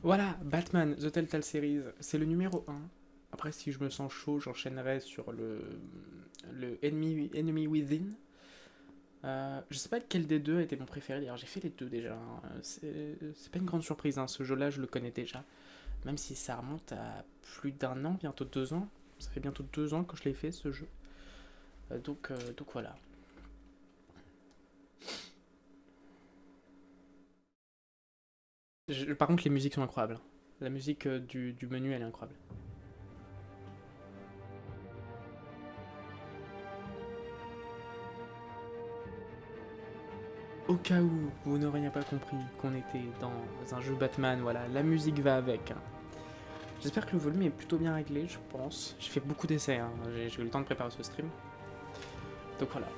Voilà, Batman, The Telltale Series, c'est le numéro 1. Après, si je me sens chaud, j'enchaînerai sur le Enemy Within. Je sais pas lequel des deux était mon préféré, d'ailleurs j'ai fait les deux déjà. Hein. C'est pas une grande surprise, hein. Ce jeu-là je le connais déjà. Même si ça remonte à plus d'un an, bientôt 2 ans. Ça fait bientôt 2 ans que je l'ai fait ce jeu. Donc voilà. Par contre les musiques sont incroyables. La musique du menu elle est incroyable. Au cas où vous n'auriez pas compris qu'on était dans un jeu Batman, voilà, la musique va avec. Hein. J'espère que le volume est plutôt bien réglé, je pense. J'ai fait beaucoup d'essais, hein. J'ai eu le temps de préparer ce stream. Donc voilà.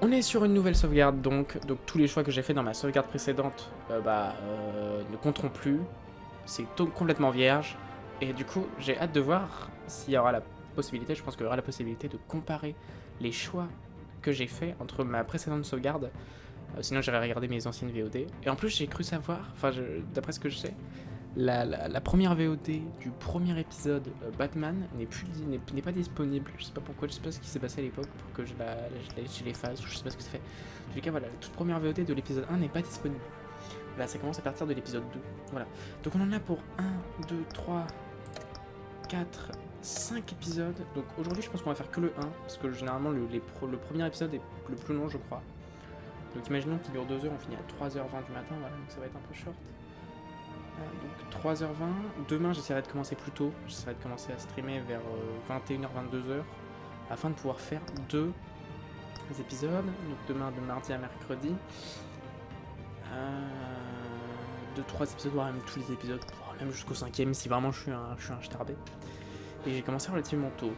On est sur une nouvelle sauvegarde donc tous les choix que j'ai fait dans ma sauvegarde précédente ne compteront plus. C'est complètement vierge. Et du coup, j'ai hâte de voir s'il y aura la possibilité, je pense qu'il y aura la possibilité de comparer les choix que j'ai fait entre ma précédente sauvegarde. Sinon, j'irai regarder mes anciennes VOD. Et en plus, j'ai cru savoir, d'après ce que je sais, la première VOD du premier épisode Batman n'est pas disponible. Je sais pas pourquoi, je sais pas ce qui s'est passé à l'époque pour que je l'efface, je sais pas ce que ça fait. En tout cas, voilà, la toute première VOD de l'épisode 1 n'est pas disponible. Là, ça commence à partir de l'épisode 2. Voilà. Donc on en a pour 1, 2, 3, 4, 5 épisodes. Donc aujourd'hui, je pense qu'on va faire que le 1, parce que généralement, le premier épisode est le plus long, je crois. Donc imaginons qu'il dure 2 heures, on finit à 3h20 du matin, voilà, donc ça va être un peu short. Donc 3h20, demain j'essaierai de commencer plus tôt, j'essaierai de commencer à streamer vers 21h, 22h, afin de pouvoir faire 2 épisodes, donc demain de mardi à mercredi. 2-3 épisodes, voire même tous les épisodes, même jusqu'au 5ème si vraiment je suis un starbé. Et j'ai commencé relativement tôt.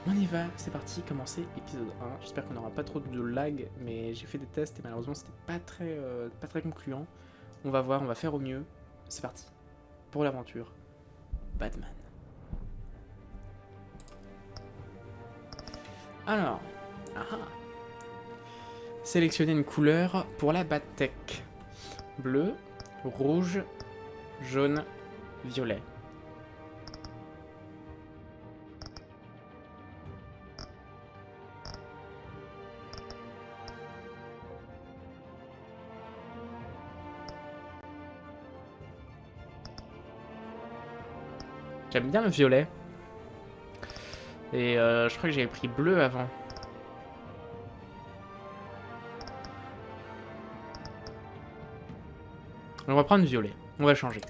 On y va, c'est parti, commencer épisode 1. J'espère qu'on n'aura pas trop de lag, mais j'ai fait des tests et malheureusement c'était pas très concluant. On va voir, on va faire au mieux. C'est parti, pour l'aventure Batman. Alors, sélectionner une couleur pour la Battech. Bleu, rouge, jaune, violet. J'aime bien le violet. Et je crois que j'avais pris bleu avant. On va prendre violet. On va changer.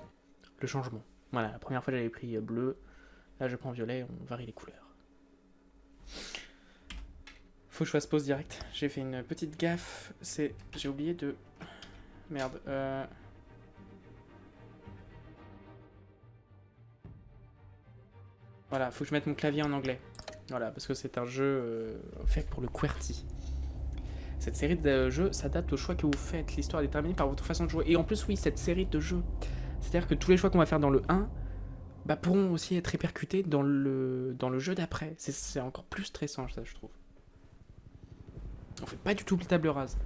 Le changement. Voilà, la première fois j'avais pris bleu. Là je prends violet, on varie les couleurs. Faut que je fasse pause direct. J'ai fait une petite gaffe. J'ai oublié de... Merde. Voilà, faut que je mette mon clavier en anglais. Voilà, parce que c'est un jeu fait pour le QWERTY. Cette série de jeux s'adapte aux choix que vous faites. L'histoire est déterminée par votre façon de jouer. Et en plus, oui, cette série de jeux. C'est-à-dire que tous les choix qu'on va faire dans le 1 pourront aussi être répercutés dans le jeu d'après. C'est encore plus stressant, ça, je trouve. On fait pas du tout table rase.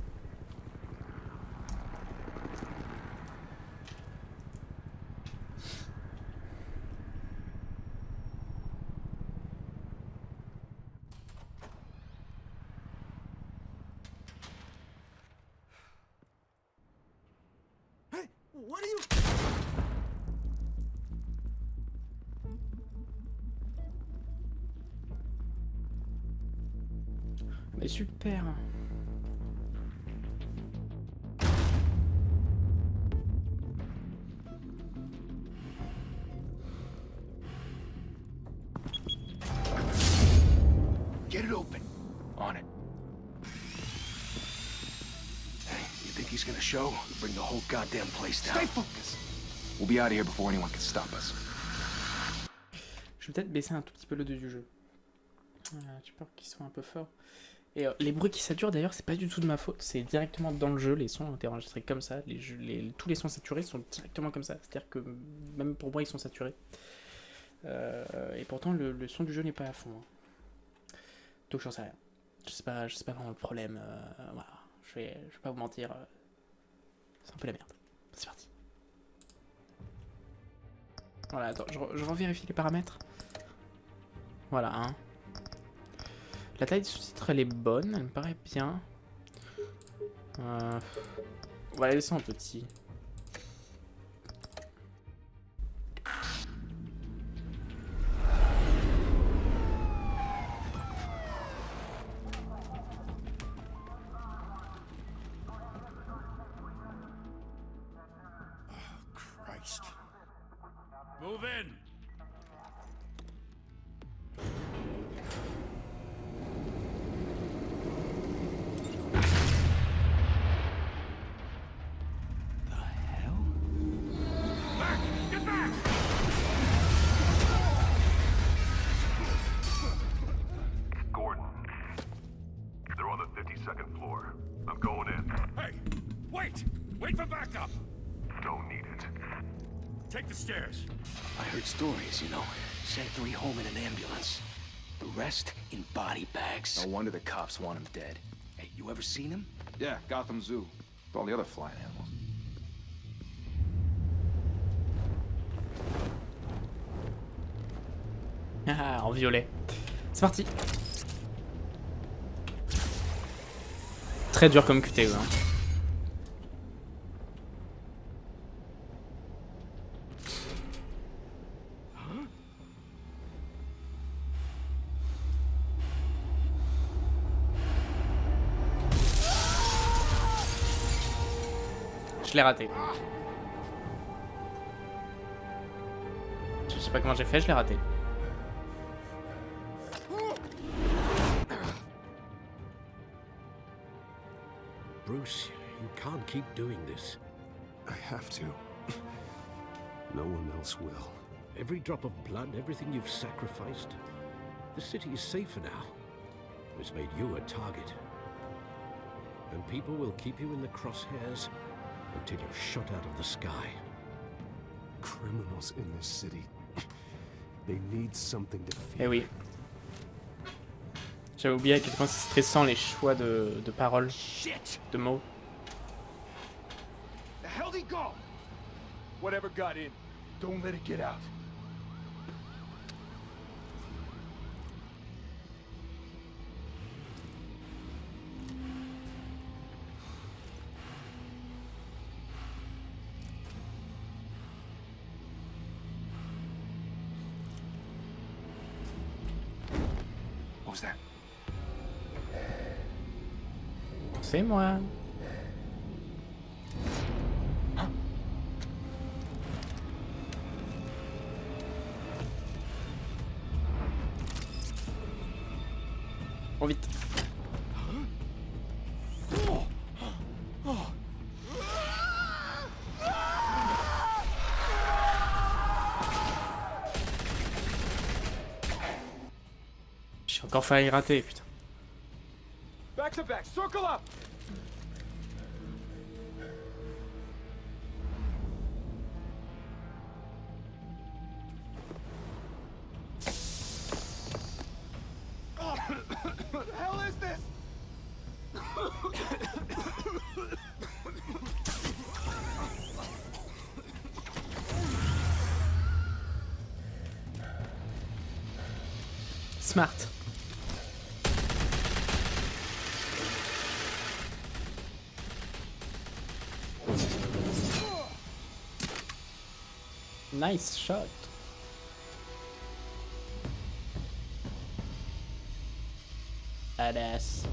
Hey, what are you... Mais super. Get it open. On it. Hey, you think he's gonna show? Bring the whole goddamn place down. Stay focused. We'll be out of here before anyone can stop us. Je vais peut-être baisser un tout petit peu le dos du jeu. J'ai peur qu'ils soient un peu forts. Et les bruits qui saturent d'ailleurs, c'est pas du tout de ma faute, c'est directement dans le jeu, les sons ont été enregistrés comme ça, tous les sons saturés sont directement comme ça, c'est-à-dire que même pour moi ils sont saturés. Et pourtant le son du jeu n'est pas à fond. Hein. Donc j'en sais rien. Je sais pas vraiment le problème. Voilà, je vais pas vous mentir. C'est un peu la merde. C'est parti. Voilà, attends, je revérifie les paramètres. Voilà, hein. La taille du sous-titre, elle est bonne, elle me paraît bien. On va la laisser en petit. Move in. The hell? Back! Get back! Gordon. They're on the 52nd floor. I'm going in. Hey! Wait! Wait for backup! Don't need it. Take the stairs. I heard stories, you know. Sent 3 home in an ambulance. The rest in body bags. No wonder the cops want him dead. Hey, you ever seen him? Yeah, Gotham Zoo. With all the other flying animals. Ah, en violet. C'est parti. Très dur comme QTE, hein. Je l'ai raté. Je sais pas comment j'ai fait, je l'ai raté. Bruce, you can't keep doing this. I have to. No one else will. Every drop of blood, everything you've sacrificed. The city is safer now. It's made you a target. And people will keep you in the crosshairs until you're shot out of the sky. Criminals in this city. They need something to Eh fear. oui. J'avais oublié à quel point c'est stressant les choix de paroles, de mots. The hell'd he go? Whatever got in, don't let it get out. What was that? C'est moi. Trop vite. J'ai encore failli rater, putain. Back to back, circle up! What the hell is this? Smart. Nice shot. Badass.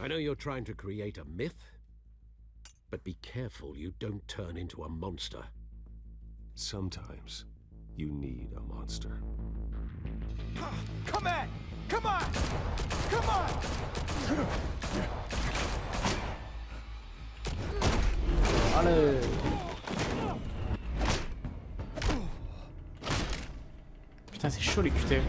I know you're trying to create a myth, but be careful you don't turn into a monster. Sometimes you need a monster. Come at! Come on! Come on! Allez. Putain, c'est chaud les QTE.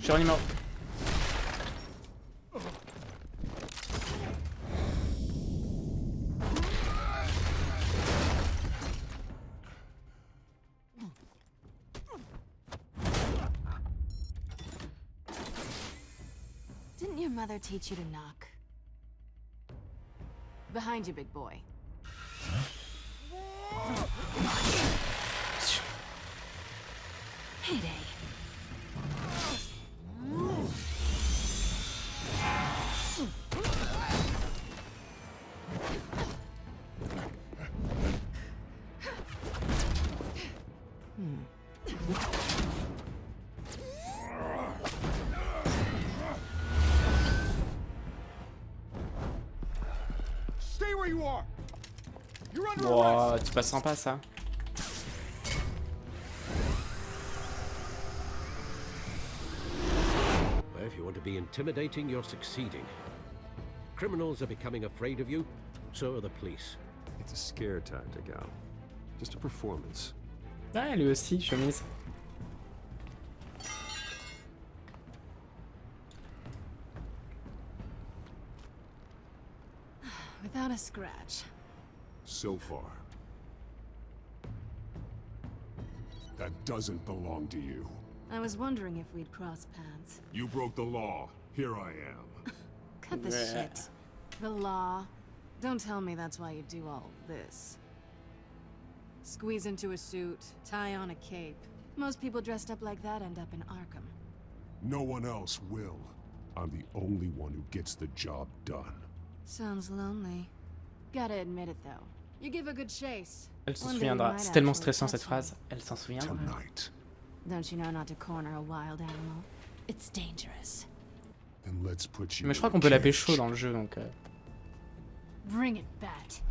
Geronimo. Didn't your mother teach you to knock? Behind you, big boy. Payday. Stay where you are. You're under Wow, arrest. c'est pas sympa ça. Well, if you want to be intimidating, you're succeeding. Criminals are becoming afraid of you, so are the police. It's a scare tactic, Al. Just a performance. Ouais, lui aussi, chemise. Without a scratch. So far. That doesn't belong to you. I was wondering if we'd cross paths. You broke the law. Here I am. Cut the Yeah. shit. The law. Don't tell me that's why you do all this. Squeeze into a suit, tie on a cape. Most people dressed up like that end up in Arkham. No one else will. I'm the only one who gets the job done. Sounds lonely. Gotta admit it though. You give a good chase. Elle s'en One day you souviendra. might C'est tellement actually stressant cette catch me. phrase. Elle s'en souviendra. Tonight. Don't you know not to corner a wild animal? It's dangerous. Then let's put you Mais je crois in qu'on peut la cage. pécho dans le jeu donc. Bring it, Bat.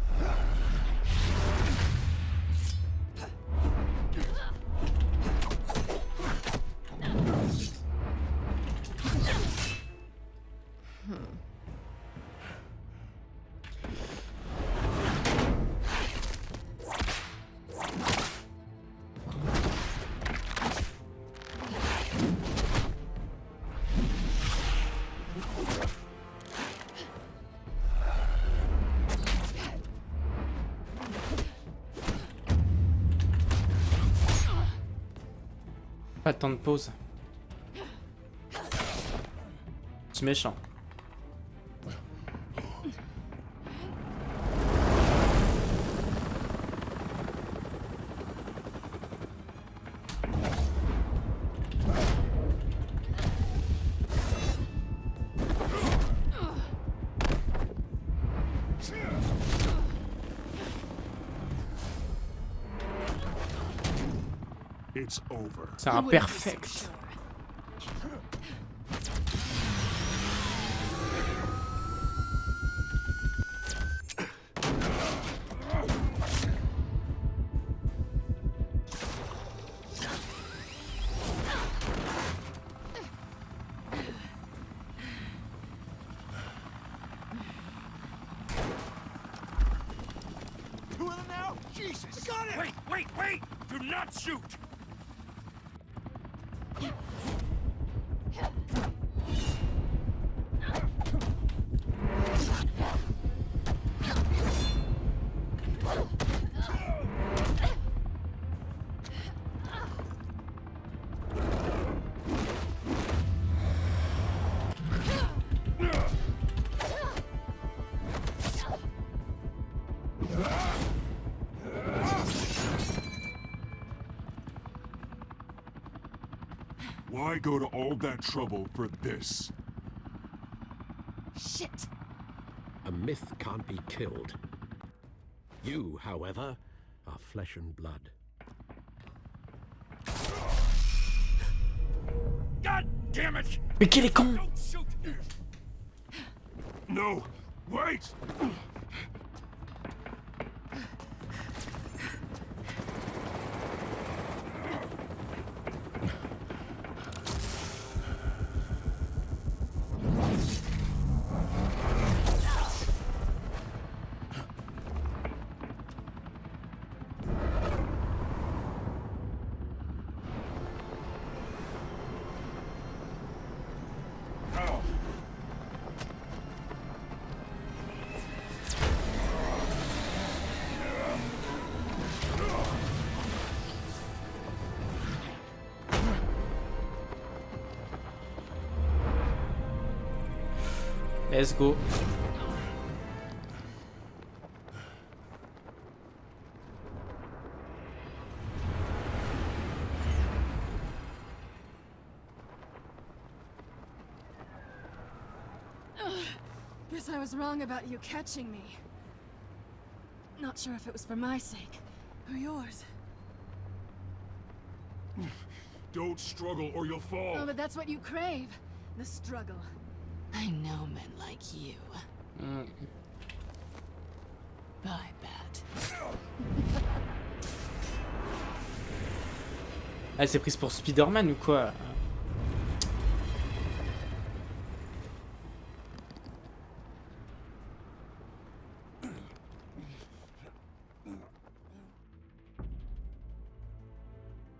Pas de temps de pause. C'est méchant. It's over. C'est un perfect. Two of them now? Jesus. Got it. Wait. Do not shoot. Why go to all that trouble for this? Shit. A myth can't be killed. You, however, are flesh and blood. God damn it. Mais quel est con! Don't shoot. No! Wait! Let's go. Guess I was wrong about you catching me. Not sure if it was for my sake or yours. Don't struggle or you'll fall. Oh, but that's what you crave. The struggle. I know men like you. Bye, Bat. Elle s'est prise pour Spider-Man ou quoi?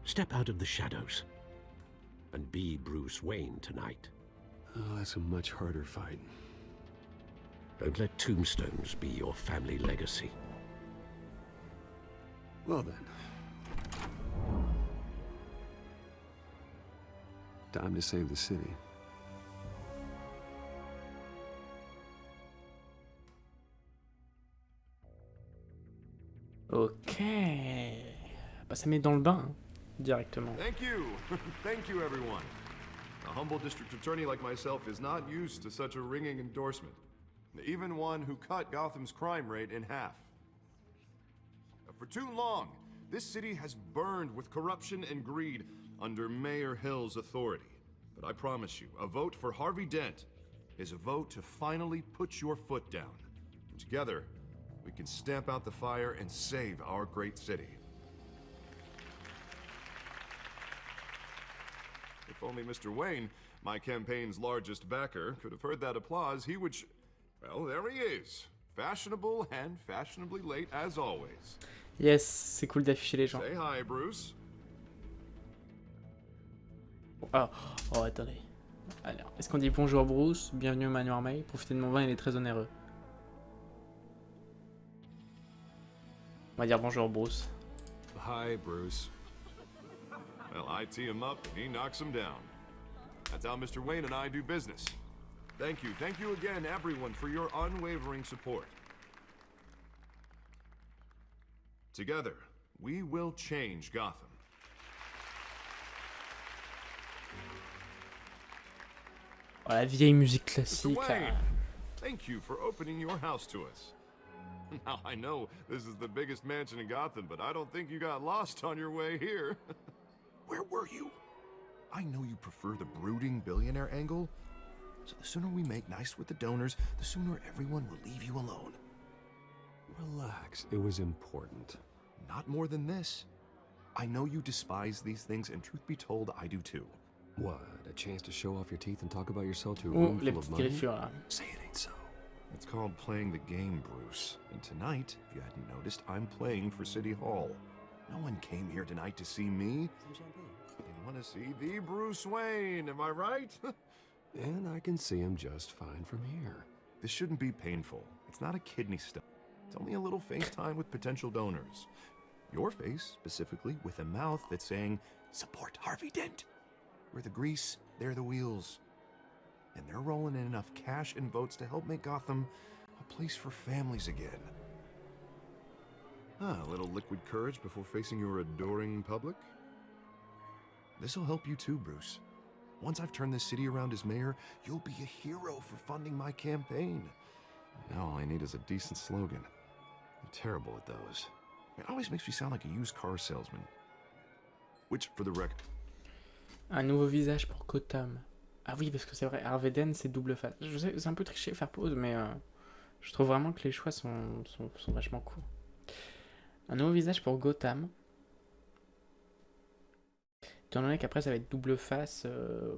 Step out of the shadows and be Bruce Wayne tonight. Oh, that's a much harder fight. Don't let tombstones be your family legacy. Well then. Time to save the city. Ok. Bah ça met dans le bain, hein, directement. Thank you. Thank you, everyone. A humble district attorney like myself is not used to such a ringing endorsement. Even one who cut Gotham's crime rate in half. For too long, this city has burned with corruption and greed under Mayor Hill's authority. But I promise you, a vote for Harvey Dent is a vote to finally put your foot down. Together, we can stamp out the fire and save our great city. If only Mr. Wayne, my campaign's largest backer, could have heard that applause, he would well, there he is. Fashionable and fashionably late as always. Yes, c'est cool d'afficher les gens. Say hi, Bruce. Oh, oh attendez. Alors, est-ce qu'on dit bonjour Bruce, bienvenue au manoir May, profitez de mon vin, il est très onéreux. On va dire bonjour Bruce. Hi, Bruce. Well, I tee him up and he knocks him down. That's how Mr. Wayne and I do business. Thank you again, everyone, for your unwavering support. Together, we will change Gotham. Oh, la vieille musique Mr. classique. Wayne, Là. thank you for opening your house to us. Now, I know this is the biggest mansion in Gotham, but I don't think you got lost on your way here. Where were you? I know you prefer the brooding billionaire angle, so the sooner we make nice with the donors, the sooner everyone will leave you alone. Relax, it was important. Not more than this. I know you despise these things, and truth be told, I do too. What, a chance to show off your teeth and talk about yourself to a Oh, room les full of petites money? griffures là. Say it ain't so. It's called playing the game, Bruce. And tonight, if you hadn't noticed, I'm playing for City Hall. No one came here tonight to see me. They want to see the Bruce Wayne, am I right? And I can see him just fine from here. This shouldn't be painful. It's not a kidney stone. It's only a little FaceTime with potential donors. Your face, specifically, with a mouth that's saying, support Harvey Dent. We're the grease, they're the wheels. And they're rolling in enough cash and votes to help make Gotham a place for families again. A little liquid courage before facing your adoring public. This'll help you too, Bruce. Once I've turned this city around as mayor, you'll be a hero for funding my campaign. Now all I need is a decent slogan. I'm terrible at those. It always makes me sound like a used car salesman. Which, for the record... Un nouveau visage pour Gotham. Ah oui, parce que c'est vrai, Harvey Dent, c'est double face. Je sais, c'est un peu triché faire pause, mais je trouve vraiment que les choix sont vachement cool. Un nouveau visage pour Gotham. Étant donné qu'après ça va être double face,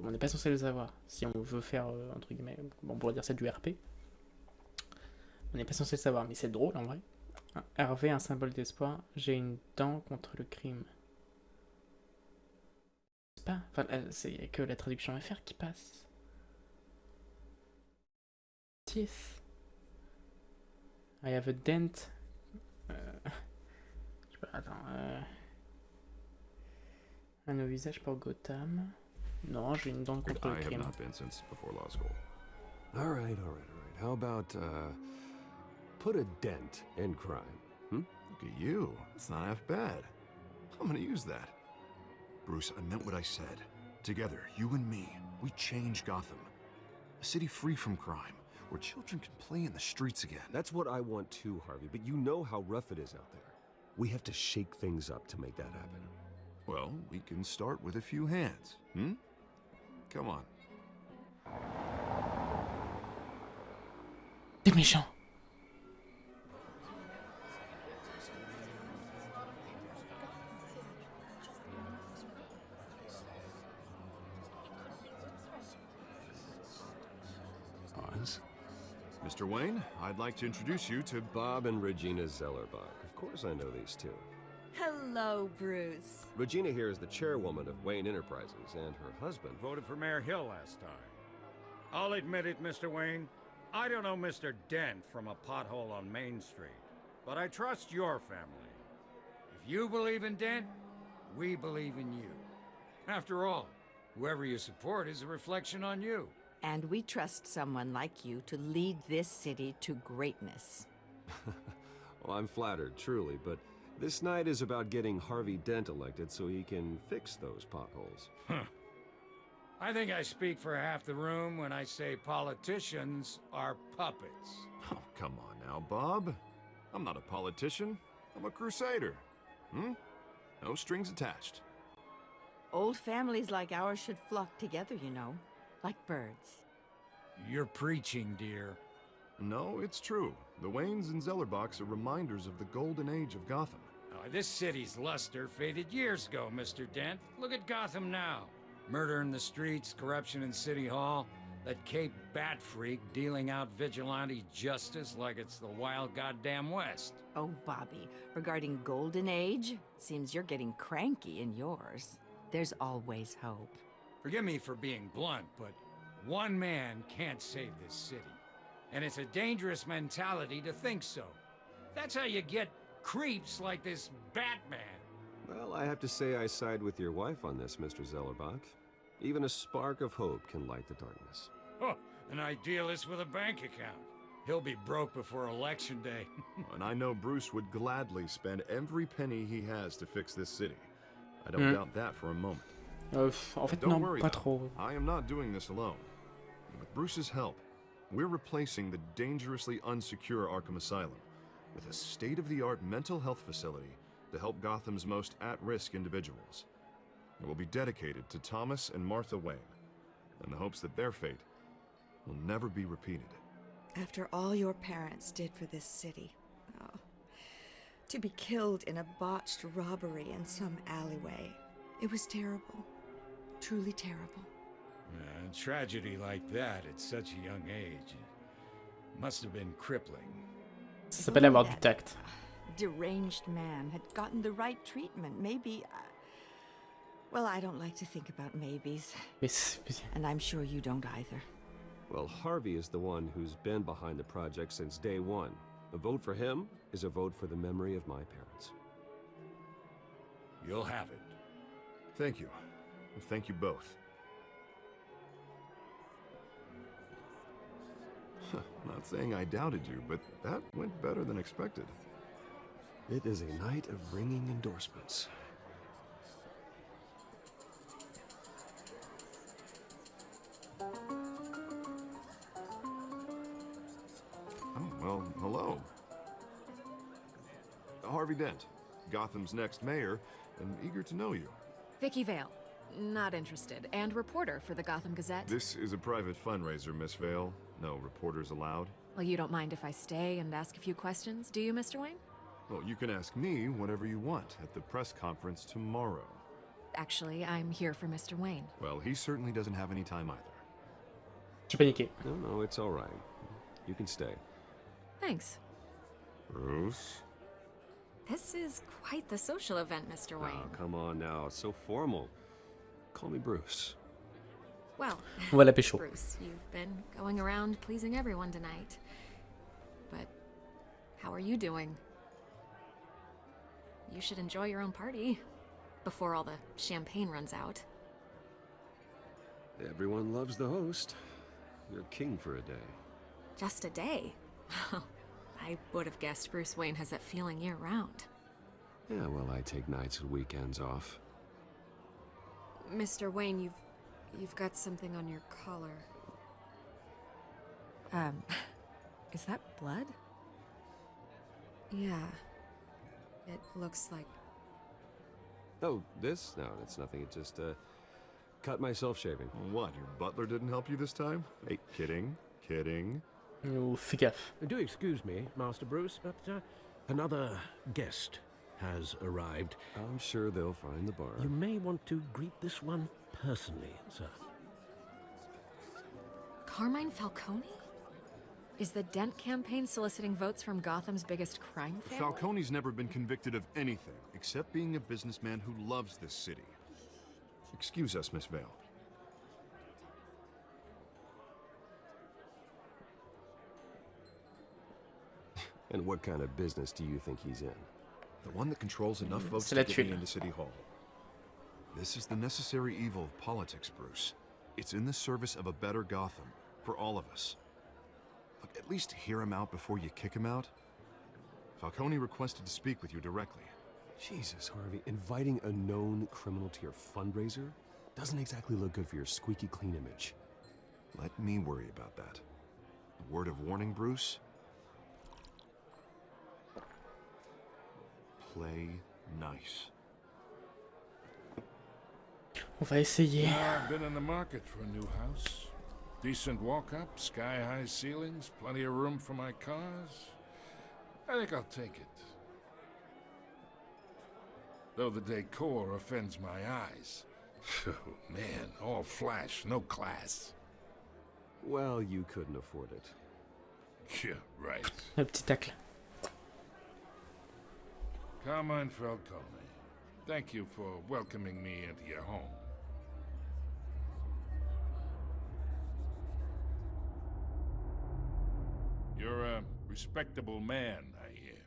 on n'est pas censé le savoir. Si on veut faire, entre guillemets, bon, on pourrait dire c'est du RP. On n'est pas censé le savoir, mais c'est drôle en vrai. Harvey, un symbole d'espoir. J'ai une dent contre le crime. C'est pas... Enfin, c'est que la traduction FR qui passe. Teeth. I have a dent. Je sais pas, attends. Un nouveau visage pour Gotham. Non, j'ai une dent contre le I have crime. not been since before law school. All right. How about, put a dent in crime, hmm? Look at you. It's not half bad. I'm gonna use that. Bruce, I meant what I said. Together, you and me, we change Gotham. A city free from crime, where children can play in the streets again. That's what I want too, Harvey, but you know how rough it is out there. We have to shake things up to make that happen. Well, we can start with a few hands, hmm? Come on. T'es méchant. Oz? Mr. Wayne, I'd like to introduce you to Bob and Regina Zellerbach. Of course I know these two. Hello, Bruce. Regina here is the chairwoman of Wayne Enterprises, and her husband... Voted for Mayor Hill last time. I'll admit it, Mr. Wayne. I don't know Mr. Dent from a pothole on Main Street, but I trust your family. If you believe in Dent, we believe in you. After all, whoever you support is a reflection on you. And we trust someone like you to lead this city to greatness. Well, I'm flattered, truly, but this night is about getting Harvey Dent elected so he can fix those potholes. I think I speak for half the room when I say politicians are puppets. Oh, come on now, Bob. I'm not a politician. I'm a crusader. Hmm? No strings attached. Old families like ours should flock together, you know, like birds. You're preaching, dear. No, it's true. The Waynes and Zellerbachs are reminders of the golden age of Gotham. This city's luster faded years ago, Mr. Dent. Look at Gotham now. Murder in the streets, corruption in City Hall, that Cape Bat freak dealing out vigilante justice like it's the wild goddamn West. Oh, Bobby, regarding Golden Age, seems you're getting cranky in yours. There's always hope. Forgive me for being blunt, but one man can't save this city. And it's a dangerous mentality to think so. That's how you get creeps like this Batman. Well, I have to say I side with your wife on this, Mr. Zellerbach. Even a spark of hope can light the darkness. Oh, an idealist with a bank account. He'll be broke before Election Day. And I know Bruce would gladly spend every penny he has to fix this city. I don't doubt that for a moment. En fait, Don't non, worry, pas though. trop. I am not doing this alone. With Bruce's help, we're replacing the dangerously unsecure Arkham Asylum with a state-of-the-art mental health facility to help Gotham's most at-risk individuals. It will be dedicated to Thomas and Martha Wayne, in the hopes that their fate will never be repeated. After all your parents did for this city, to be killed in a botched robbery in some alleyway, it was terrible. Truly terrible. A tragedy like that at such a young age must have been crippling. Ça s'appelle avoir du tact. Deranged man had gotten the right treatment, maybe... well, I don't like to think about maybes. And I'm sure you don't either. Well, Harvey is the one who's been behind the project since day one. A vote for him is a vote for the memory of my parents. You'll have it. Thank you. Thank you both. Not saying I doubted you, but that went better than expected. It is a night of ringing endorsements. Oh, well, hello. Harvey Dent, Gotham's next mayor, and eager to know you. Vicky Vale. Not interested. And reporter for the Gotham Gazette. This is a private fundraiser, Miss Vale. No reporters allowed. Well, you don't mind if I stay and ask a few questions, do you, Mr. Wayne? Well, you can ask me whatever you want at the press conference tomorrow. Actually, I'm here for Mr. Wayne. Well, he certainly doesn't have any time either. Je suis paniqué. No, it's all right. You can stay. Thanks. Bruce? This is quite the social event, Mr. Wayne. Oh, come on now. It's so formal. Call me Bruce. Well, Voilà, pécho. Bruce, you've been going around pleasing everyone tonight. But how are you doing? You should enjoy your own party before all the champagne runs out. Everyone loves the host. You're king for a day. Just a day? I would have guessed Bruce Wayne has that feeling year-round. Yeah, well, I take nights and weekends off. Mr. Wayne, you've got something on your collar. Is that blood? Yeah. It looks like... Oh, this? No, it's nothing. It just, cut myself shaving. What, your butler didn't help you this time? Hey, kidding. Oh, fais gaffe. Do excuse me, Master Bruce, but another guest has arrived. I'm sure they'll find the bar. You may want to greet this one personally, sir. Carmine Falcone? Is the Dent campaign soliciting votes from Gotham's biggest crime family? Falcone's never been convicted of anything, except being a businessman who loves this city. Excuse us, Miss Vale. And what kind of business do you think he's in? The one that controls enough votes C'est to la get me thune. into City Hall. This is the necessary evil of politics, Bruce. It's in the service of a better Gotham, for all of us. Look, at least hear him out before you kick him out. Falcone requested to speak with you directly. Jesus, Harvey, inviting a known criminal to your fundraiser doesn't exactly look good for your squeaky clean image. Let me worry about that. A word of warning, Bruce? Play nice. On va essayer. I've been in the market for a new house. Decent walk-up, sky-high ceilings, plenty of room for my cars. I think I'll take it. Though the decor offends my eyes. Oh, man, all flash, no class. Well, you couldn't afford it. Yeah, right. Le petit tacle. Carmine Falcone, thank you for welcoming me into your home. You're a respectable man, I hear.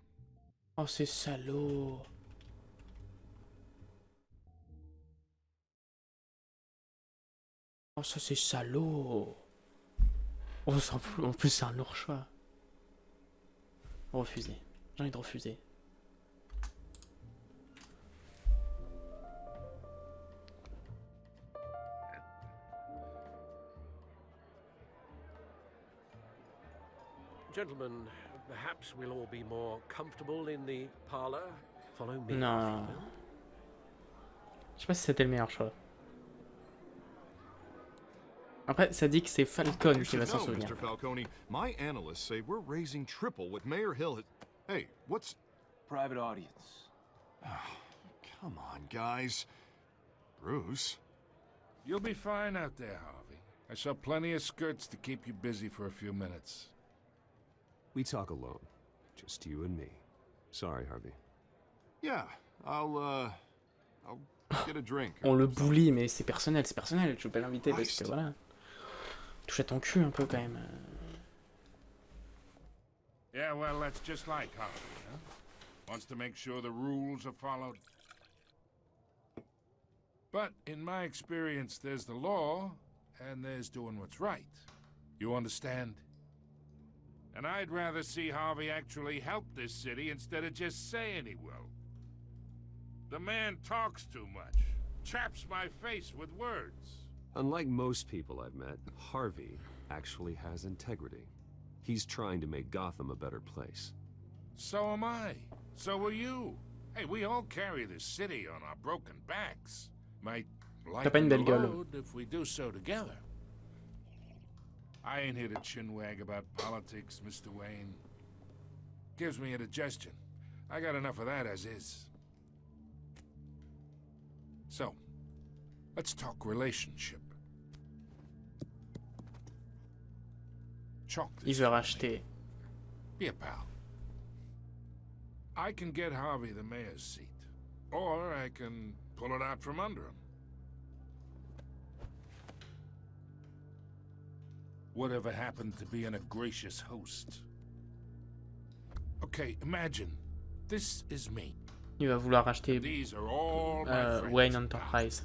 Oh, c'est salaud. Oh, ça c'est salaud. Oh, ça, en plus c'est un lourd choix. Refuser. J'ai envie de refuser. Gentlemen, perhaps we'll all be more comfortable in the parlor. Follow me. Non. Je sais pas si c'était le meilleur choix. Après, ça dit que c'est Falcone qui va s'en souvenir. Mr. Falcone, my analysts say we're raising triple what Mayor Hill has... Hey, what's... Private audience. Come on, guys. Bruce? You'll be fine out there, Harvey. I saw plenty of skirts to keep you busy for a few minutes. We talk alone. Just you and me. Sorry, Harvey. Yeah, I'll get a drink. On le bully, mais c'est personnel, c'est personnel. Je veux pas l'inviter parce que voilà. Touche à ton cul un peu quand même. Yeah, well, that's just like Harvey, huh? Wants to make sure the rules are followed. But in my experience, there's the law, and there's doing what's right. You understand? And I'd rather see Harvey actually help this city instead of just saying he will. The man talks too much, chaps my face with words. Unlike most people I've met, Harvey actually has integrity. He's trying to make Gotham a better place. So am I. So are you. Hey, we all carry this city on our broken backs. Might lighten the load if we do so together. I ain't here to chinwag about politics, Mr. Wayne. Gives me indigestion. I got enough of that as is. So, let's talk relationship. Chalk this. Il veut racheter. Be a pal. I can get Harvey the mayor's seat, or I can pull it out from under him. Whatever happened to being a gracious host? Okay, imagine. This is me. Il va vouloir racheter These are all my friends. Wayne Enterprise.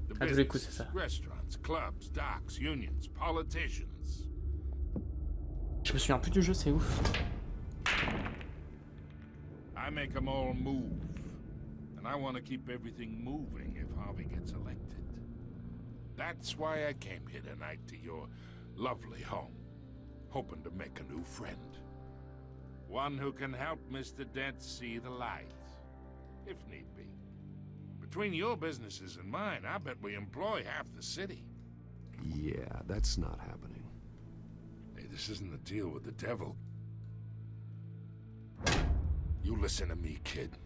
The À tous les coups, c'est ça. restaurants, clubs, docks, unions, politicians. Je me souviens plus du jeu, c'est ouf. I make them all move. And I want to keep everything moving if Harvey gets elected. That's why I came here tonight to your lovely home, hoping to make a new friend. One who can help Mr. Dent see the light, if need be. Between your businesses and mine, I bet we employ half the city. Yeah, that's not happening. Hey, this isn't a deal with the devil. You listen to me, kid.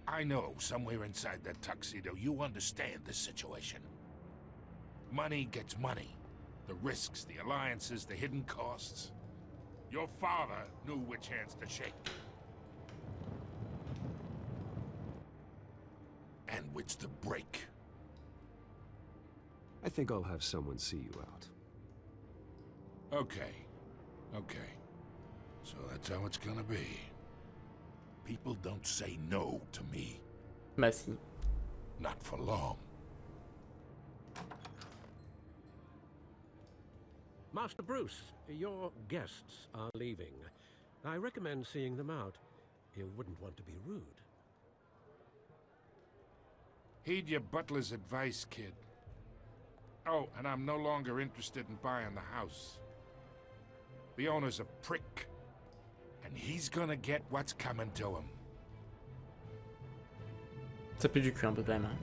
I know somewhere inside that tuxedo you understand this situation. Money gets money. The risks, the alliances, the hidden costs. Your father knew which hands to shake. And which to break. I think I'll have someone see you out. Okay. Okay. So that's how it's gonna be. People don't say no to me. Bah si. Not for long. Master Bruce, your guests are leaving. I recommend seeing them out. You wouldn't want to be rude. Heed your butler's advice, kid. Oh, and I'm no longer interested in buying the house. The owner's a prick. And he's gonna get what's coming to him. Ça pue du cul un peu quand même. Hein.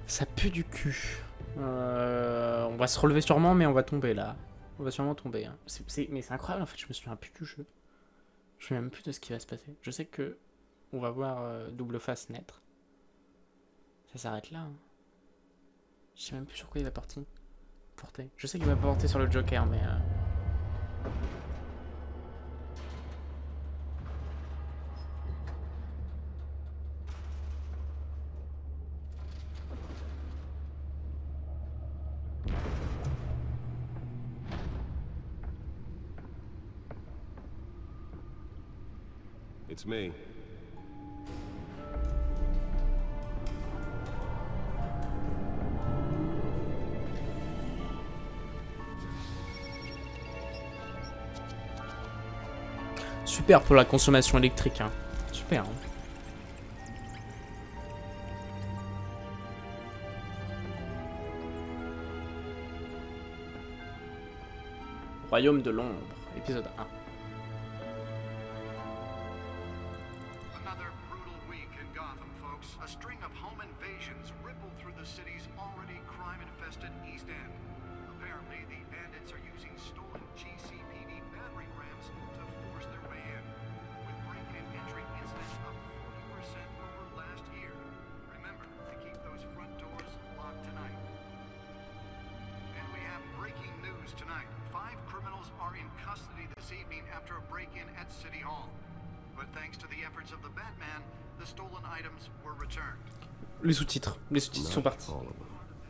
Ça pue du cul. On va se relever sûrement, mais on va tomber là. On va sûrement tomber. Hein. Mais c'est incroyable en fait, je me souviens plus du jeu. Je me souviens même plus de ce qui va se passer. Je sais que on va voir double face naître. Ça s'arrête là. Hein. Je sais même plus sur quoi il va porter. Je sais qu'il va porter sur le Joker, mais... It's me. Super pour la consommation électrique, hein. Super. Hein. Royaume de l'ombre, épisode 1. Another brutal week in Gotham, folks. A string of home invasions rippled through the city's already crime-infested East End. Apparently, the bandits are using stolen GCPD battering rams to force their way in, with break-in and entry incidents up 40% over last year. Remember to keep those front doors locked tonight. And we have breaking news tonight. 5 criminals are in custody this evening after a break-in at City Hall. But thanks to the efforts of the Batman, the stolen items were returned. Les sous-titres sont partis.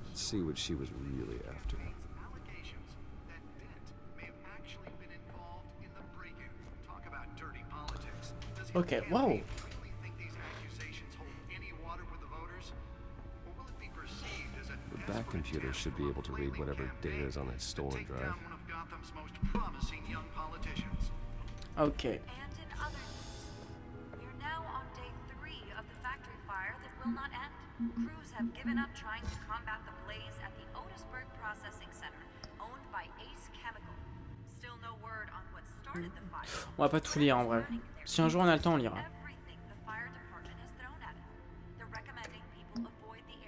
Let's see what she was really after. Allegations that Dent may have actually been involved in the break-in. Talk about dirty politics. Does Okay, wow. really think these accusations hold any water with the voters? Or will it be perceived as a The back computer should be able to read whatever data is on that stolen take drive. down one of Gotham's most promising young politicians? Ok. And in other news, we're now on day 3 of the factory fire that will not end. Crews have given up trying to combat the blaze at the Otisburg Processing Center, owned by Ace Chemical. Still no word on what started the fire. On va pas tout lire en vrai. Si un jour on a le temps, on lira.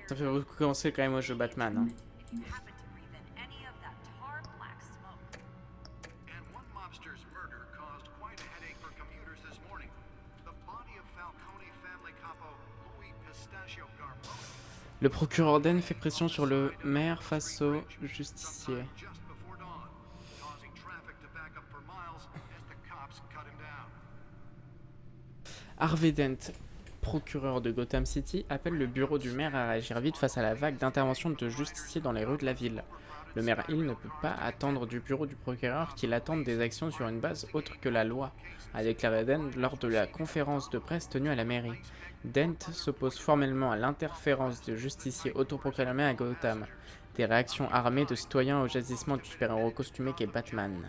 Ça fait beaucoup commencer quand même au jeu Batman. Hein. Le procureur Den fait pression sur le maire face au justicier. Harvey Dent, procureur de Gotham City, appelle le bureau du maire à réagir vite face à la vague d'interventions de justiciers dans les rues de la ville. Le maire Hill ne peut pas attendre du bureau du procureur qu'il attende des actions sur une base autre que la loi, a déclaré Dent lors de la conférence de presse tenue à la mairie. Dent s'oppose formellement à l'interférence de justiciers autoproclamés à Gotham, des réactions armées de citoyens au jaillissement du super-héros costumé qu'est Batman.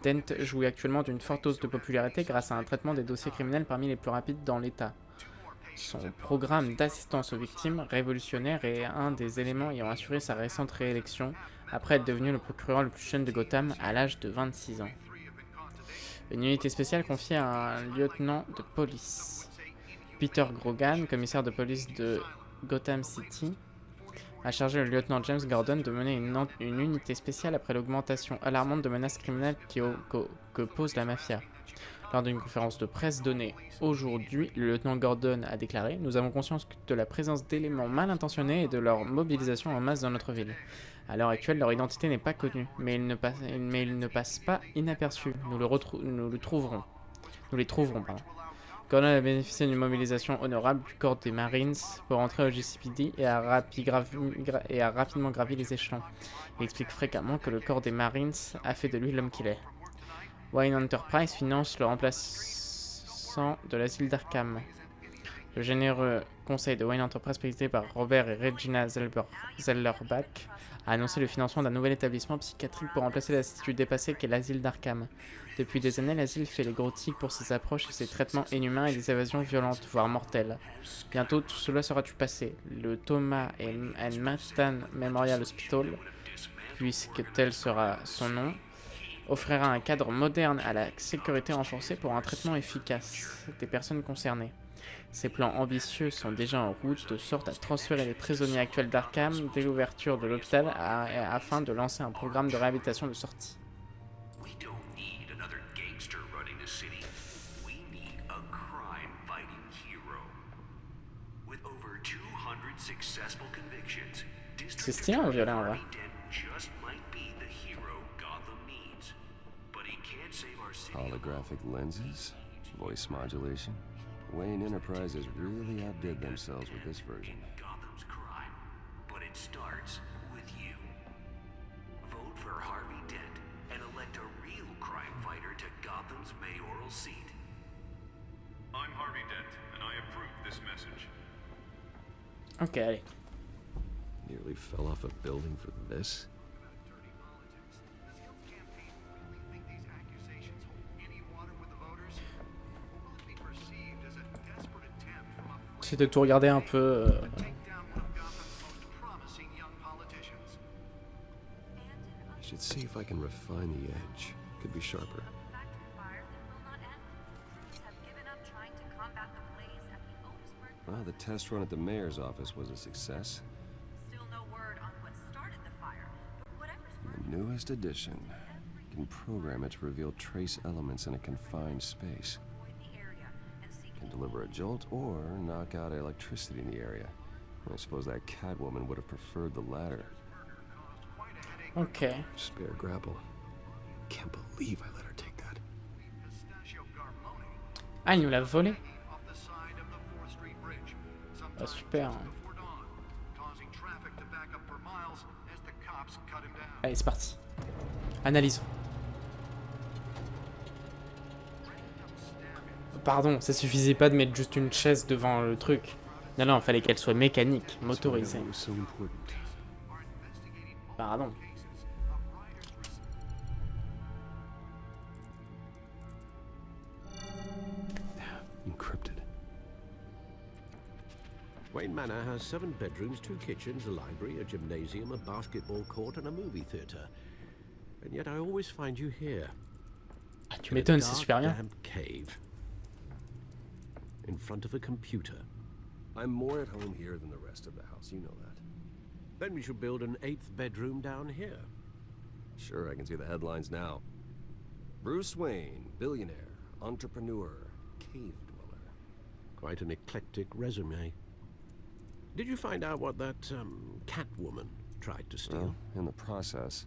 Dent jouit actuellement d'une forte hausse de popularité grâce à un traitement des dossiers criminels parmi les plus rapides dans l'État. Son programme d'assistance aux victimes révolutionnaire est un des éléments ayant assuré sa récente réélection, après être devenu le procureur le plus jeune de Gotham à l'âge de 26 ans. Une unité spéciale confiée à un lieutenant de police. Peter Grogan, commissaire de police de Gotham City, a chargé le lieutenant James Gordon de mener une unité spéciale après l'augmentation alarmante de menaces criminelles que pose la mafia. Lors d'une conférence de presse donnée aujourd'hui, le lieutenant Gordon a déclaré « Nous avons conscience de la présence d'éléments mal intentionnés et de leur mobilisation en masse dans notre ville. À l'heure actuelle, leur identité n'est pas connue, mais ils ne passent pas inaperçus. Nous les trouverons. Gordon a bénéficié d'une mobilisation honorable du corps des Marines pour entrer au GCPD et a rapidement gravi les échelons. Il explique fréquemment que le corps des Marines a fait de lui l'homme qu'il est. Wayne Enterprise finance le remplaçant de l'asile d'Arkham. Le généreux conseil de Wayne Enterprise, présidé par Robert et Regina Zellerbach, a annoncé le financement d'un nouvel établissement psychiatrique pour remplacer l'institut dépassé qu'est l'asile d'Arkham. Depuis des années, l'asile fait les gros tics pour ses approches et ses traitements inhumains et des évasions violentes, voire mortelles. Bientôt, tout cela sera du passé. Le Thomas and Martin Memorial Hospital, puisque tel sera son nom, offrira un cadre moderne à la sécurité renforcée pour un traitement efficace des personnes concernées. Ces plans ambitieux sont déjà en route, de sorte à transférer les prisonniers actuels d'Arkham dès l'ouverture de l'hôpital afin de lancer un programme de réhabilitation de sortie. C'est stylé en violin, en vrai. Holographic lenses, voice modulation. Wayne Enterprises really outdid themselves with this version. Gotham's crime, but it starts with you. Vote for Harvey Dent and elect a real crime fighter to Gotham's mayoral seat. I'm Harvey Dent, and I approve this message. Ok, allez. Nearly fell off a building for this? C'est de tout regarder un peu. I should see if I can refine the edge. Could be sharper. Well, the test run at the mayor's office was a success. Still no word on what started the fire, but whatever's The newest addition. You can program it to reveal trace elements in a confined space. Can deliver a jolt or knock out electricity in the area. I suppose that Catwoman would have preferred the latter. Ok. Spare grapple. Can't believe I let her take that. Ah, il nous l'a volé. Ah, super. Allez, c'est parti. Analysons. Pardon, ça suffisait pas de mettre juste une chaise devant le truc. Non, non, fallait qu'elle soit mécanique, motorisée. Pardon. Encrypted. Wayne Manor has 7 bedrooms, 2 kitchens, a library, a gymnasium, a basketball court, and a movie theater. And yet I always find you here. Ah, tu m'étonnes, c'est super bien. Cave. In front of a computer. I'm more at home here than the rest of the house, you know that. Then we should build an 8th bedroom down here. Sure, I can see the headlines now. Bruce Wayne, billionaire, entrepreneur, cave dweller. Quite an eclectic resume. Did you find out what that, Catwoman tried to steal? Well, in the process.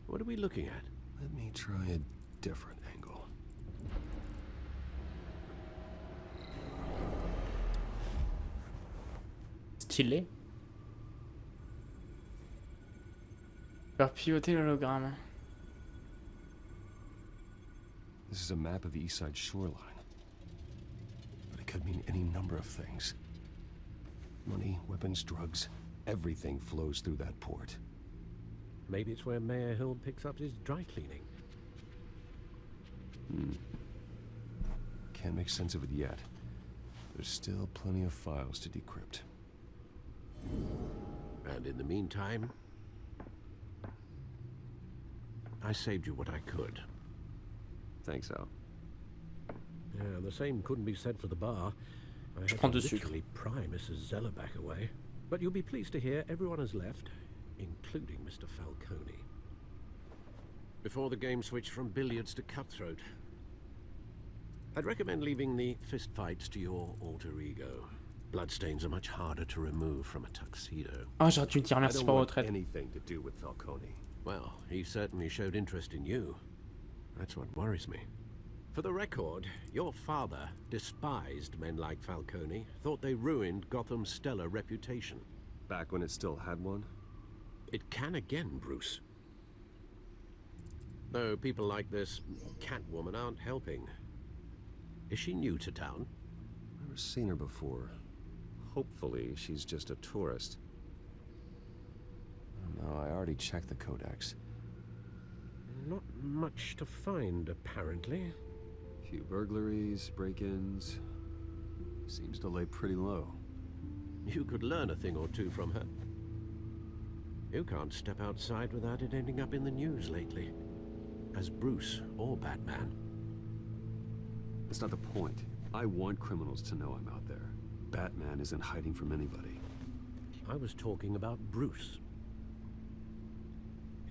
What are we looking at? Let me try a different angle. Stylé. Faire pivoter l'hologramme. This is a map of the east side shoreline. But it could mean any number of things. Money, weapons, drugs, everything flows through that port. Maybe it's where Mayor Hill picks up his dry cleaning. Can't make sense of it yet. There's still plenty of files to decrypt. And in the meantime, I saved you what I could. Thanks, Al. Yeah, the same couldn't be said for the bar. I had to literally pry Mrs. Zellerback away. But you'll be pleased to hear everyone has left, including Mr. Falcone. Before the game switched from billiards to cutthroat. I'd recommend leaving the fistfights to your alter ego. Bloodstains are much harder to remove from a tuxedo. Ah, j'aurais dû dire merci pour votre aide. Anything to do with Falcone. Well, he certainly showed interest in you. That's what worries me. For the record, your father despised men like Falcone, thought they ruined Gotham's stellar reputation. Back when it still had one? It can again, Bruce. Though people like this Catwoman aren't helping. Is she new to town? Never seen her before. Hopefully, she's just a tourist. No, I already checked the codex. Not much to find, apparently. Few burglaries, break-ins. Seems to lay pretty low. You could learn a thing or two from her. You can't step outside without it ending up in the news lately. As Bruce or Batman. That's not the point. I want criminals to know I'm out there. Batman isn't hiding from anybody. I was talking about Bruce.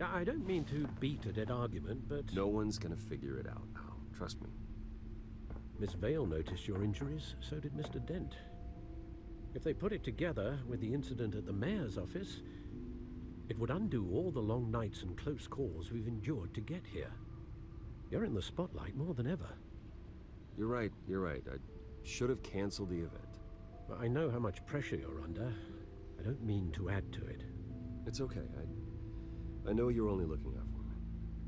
I don't mean to beat a dead argument, but... No one's gonna figure it out now. Trust me. Miss Vale noticed your injuries, so did Mr. Dent. If they put it together with the incident at the mayor's office, it would undo all the long nights and close calls we've endured to get here. You're in the spotlight more than ever. You're right, you're right. I should have canceled the event. But I know how much pressure you're under. I don't mean to add to it. It's okay. I know you're only looking out for me.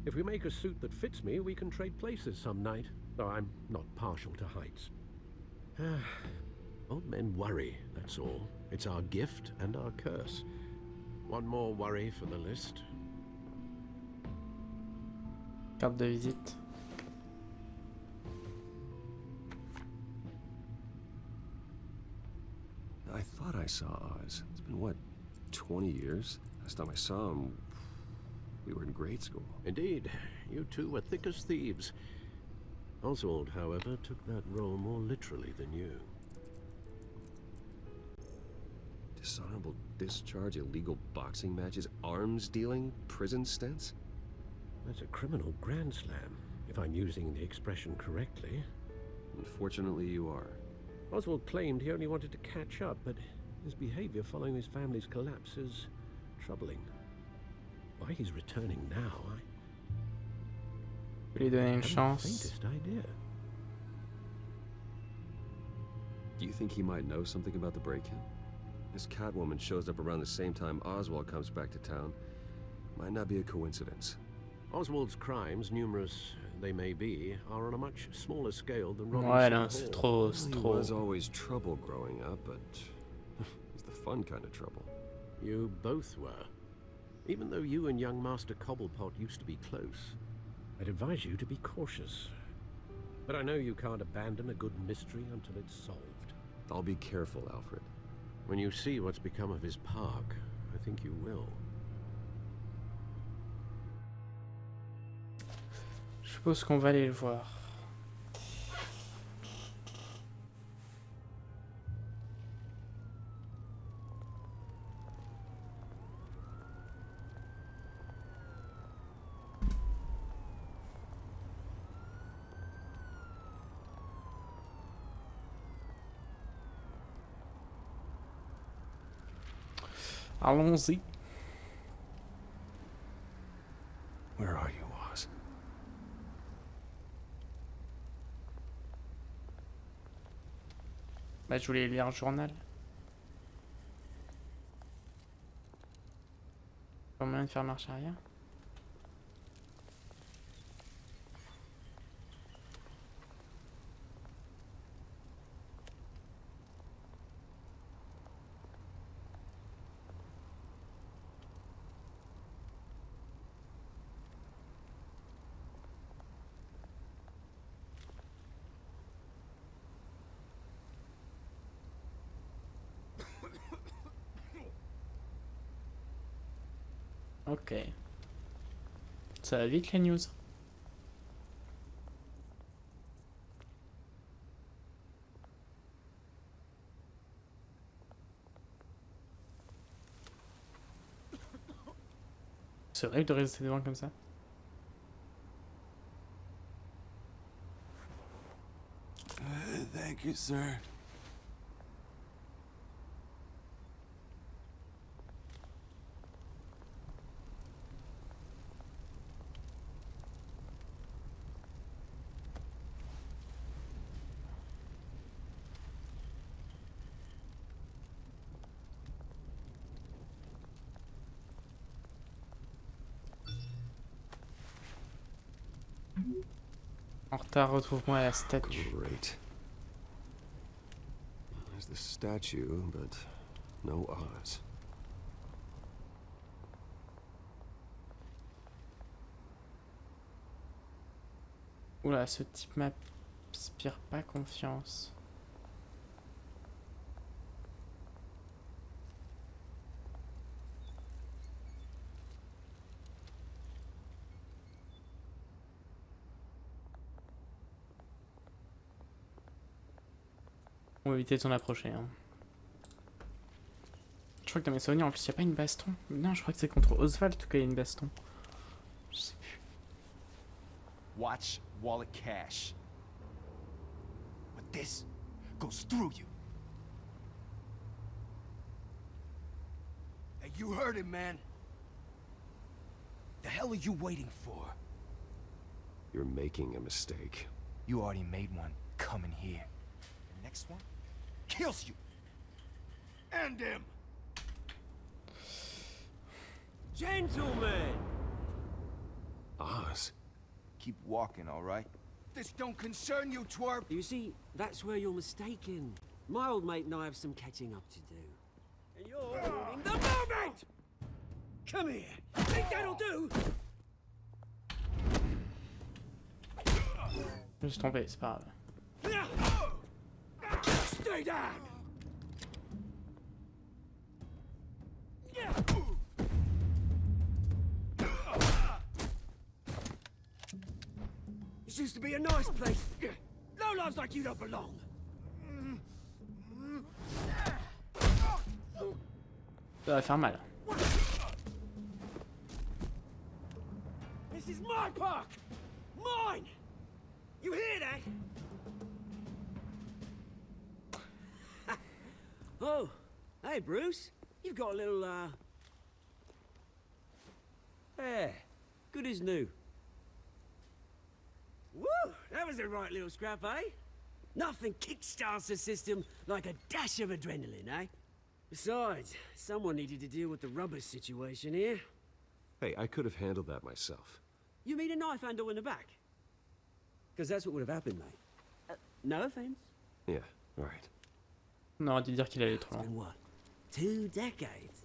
If we make a suit that fits me, we can trade places some night. Though I'm not partial to heights. Old men worry, that's all. It's our gift and our curse. One more worry for the list. Carte de visite. I thought I saw Oz. It's been, what, 20 years? Last time I saw him, we were in grade school. Indeed. You two were thick as thieves. Oswald, however, took that role more literally than you. Dishonorable discharge, illegal boxing matches, arms dealing, prison stints? That's a criminal grand slam, if I'm using the expression correctly. Unfortunately, you are. Oswald claimed he only wanted to catch up, but his behavior following his family's collapse is troubling. Why he's returning now, I lui donner une haven't chance. the faintest idea. Do you think he might know something about the break-in? This Catwoman shows up around the same time Oswald comes back to town. Might not be a coincidence. Oswald's crimes, numerous they may be, are on a much smaller scale than Robin's. Ouais, non, c'est trop, c'est He trop. was always trouble growing up, but it's the fun kind of trouble. You both were. Even though you and young Master Cobblepot used to be close, I'd advise you to be cautious. But I know you can't abandon a good mystery until it's solved. I'll be careful, Alfred. When you see what's become of his park, I think you will. Je suppose qu'on va aller le voir. Allons-y. Where are you, Oz? Bah, je voulais lire un journal. Pas moyen de faire marche arrière. Ok. Ça va vite les news. C'est horrible de rester devant comme ça. Thank you, sir. En retard, retrouve-moi à la statue. Great. There's the statue, but no Oz. Oula, ce type m'inspire pas confiance. On va éviter de s'en approcher. Hein. Je crois que dans mes souvenirs, en plus, il n'y a pas une baston. Non, je crois que c'est contre Oswald, en tout cas, il y a une baston. Je sais plus. Watch wallet cash. But this goes through you. Hey, you heard him, man. The hell are you waiting for? You're making a mistake. You already made one coming here. The next one kills you. And him. Gentlemen! Oz? Keep walking, all right? This don't concern you, twerp! You see, that's where you're mistaken. My old mate and I have some catching up to do. And you're ruining the moment! Come here! Think that'll do? Je me suis trompé, c'est pas grave. Stay down! This used to be a nice place. Lowlifes like you don't belong. Ça va faire mal. This is my park! Mine! You hear that? Oh, hey Bruce. You've got a little, There. Good as new. Woo! That was a right little scrap, eh? Nothing kickstarts the system like a dash of adrenaline, eh? Besides, someone needed to deal with the rubber situation here. Hey, I could have handled that myself. You mean a knife handle in the back? Because that's what would have happened, mate. No offense. Yeah, right. On aurait dû dire qu'il allait trop loin. What? 2 decades?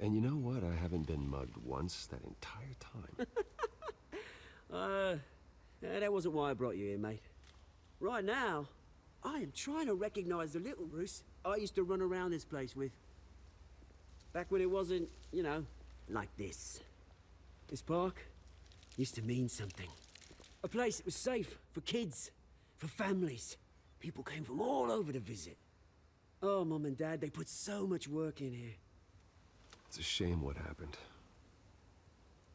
And you know what? I haven't been mugged once that entire time. That wasn't why I brought you here, mate. Right now, I am trying to recognize the little Bruce I used to run around this place with. Back when it wasn't, you know, like this. This park used to mean something. A place that was safe for kids, for families. People came from all over to visit. Oh, Mum and Dad, they put so much work in here. It's a shame what happened.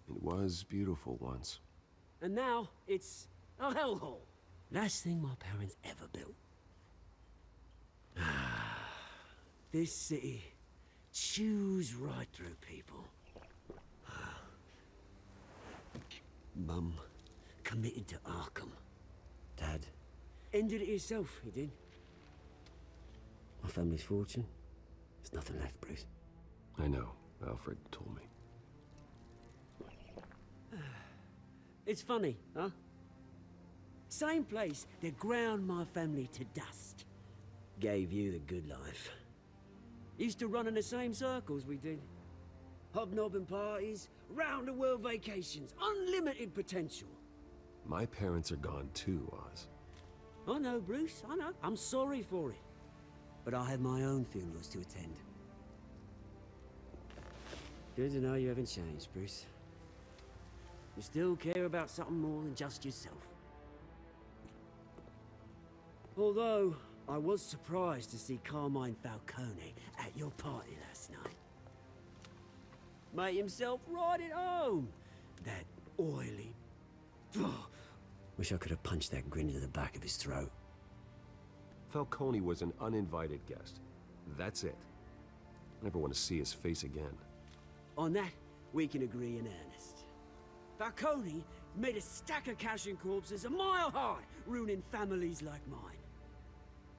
It was beautiful once. And now, it's a hellhole. Last thing my parents ever built. This city chews right through people. Mum committed to Arkham. Dad ended it himself, he did. My family's fortune, there's nothing left, Bruce. I know. Alfred told me. It's funny, huh? Same place that ground my family to dust. Gave you the good life. Used to run in the same circles we did. Hobnobbing parties, round-the-world vacations, unlimited potential. My parents are gone too, Oz. I know, Bruce, I know. I'm sorry for it. But I have my own funerals to attend. Good to know you haven't changed, Bruce. You still care about something more than just yourself. Although, I was surprised to see Carmine Falcone at your party last night. Made himself right at home. That oily... Wish I could have punched that grin into the back of his throat. Falcone was an uninvited guest. That's it. I never want to see his face again. On that, we can agree in earnest. Falcone made a stack of cash and corpses a mile high, ruining families like mine.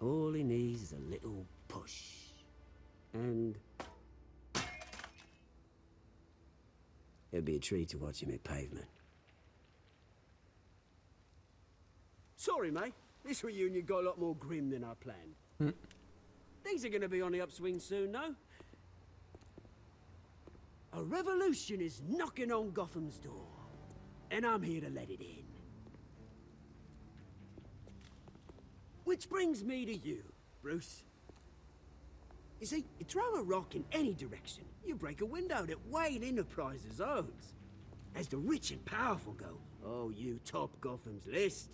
All he needs is a little push. And... it'd be a treat to watch him hit pavement. Sorry, mate. This reunion got a lot more grim than I planned. Things are gonna be on the upswing soon, no? A revolution is knocking on Gotham's door. And I'm here to let it in. Which brings me to you, Bruce. You see, you throw a rock in any direction, you break a window that Wayne Enterprises owns. As the rich and powerful go, oh, you top Gotham's list.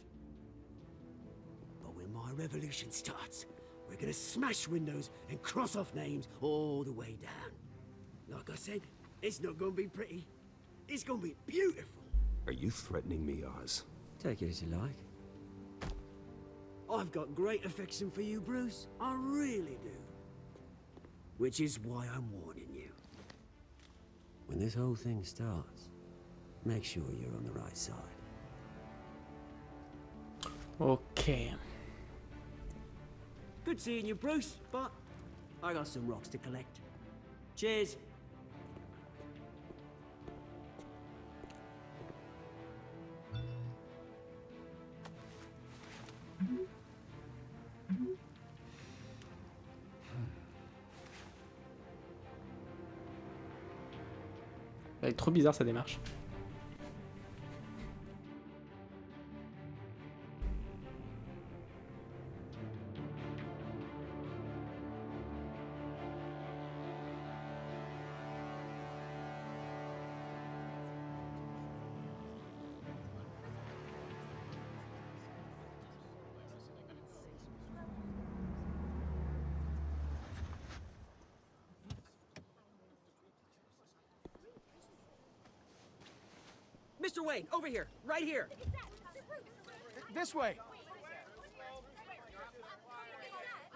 But when my revolution starts, we're gonna smash windows and cross off names all the way down. Like I said, it's not gonna be pretty. It's gonna be beautiful. Are you threatening me, Oz? Take it as you like. I've got great affection for you, Bruce. I really do. Which is why I'm warning you. When this whole thing starts, make sure you're on the right side. Okay. Good seeing you, Bruce, but I got some rocks to collect. Cheers. Ça va être trop bizarre sa démarche. Mr. Wayne, over here, right here. This way.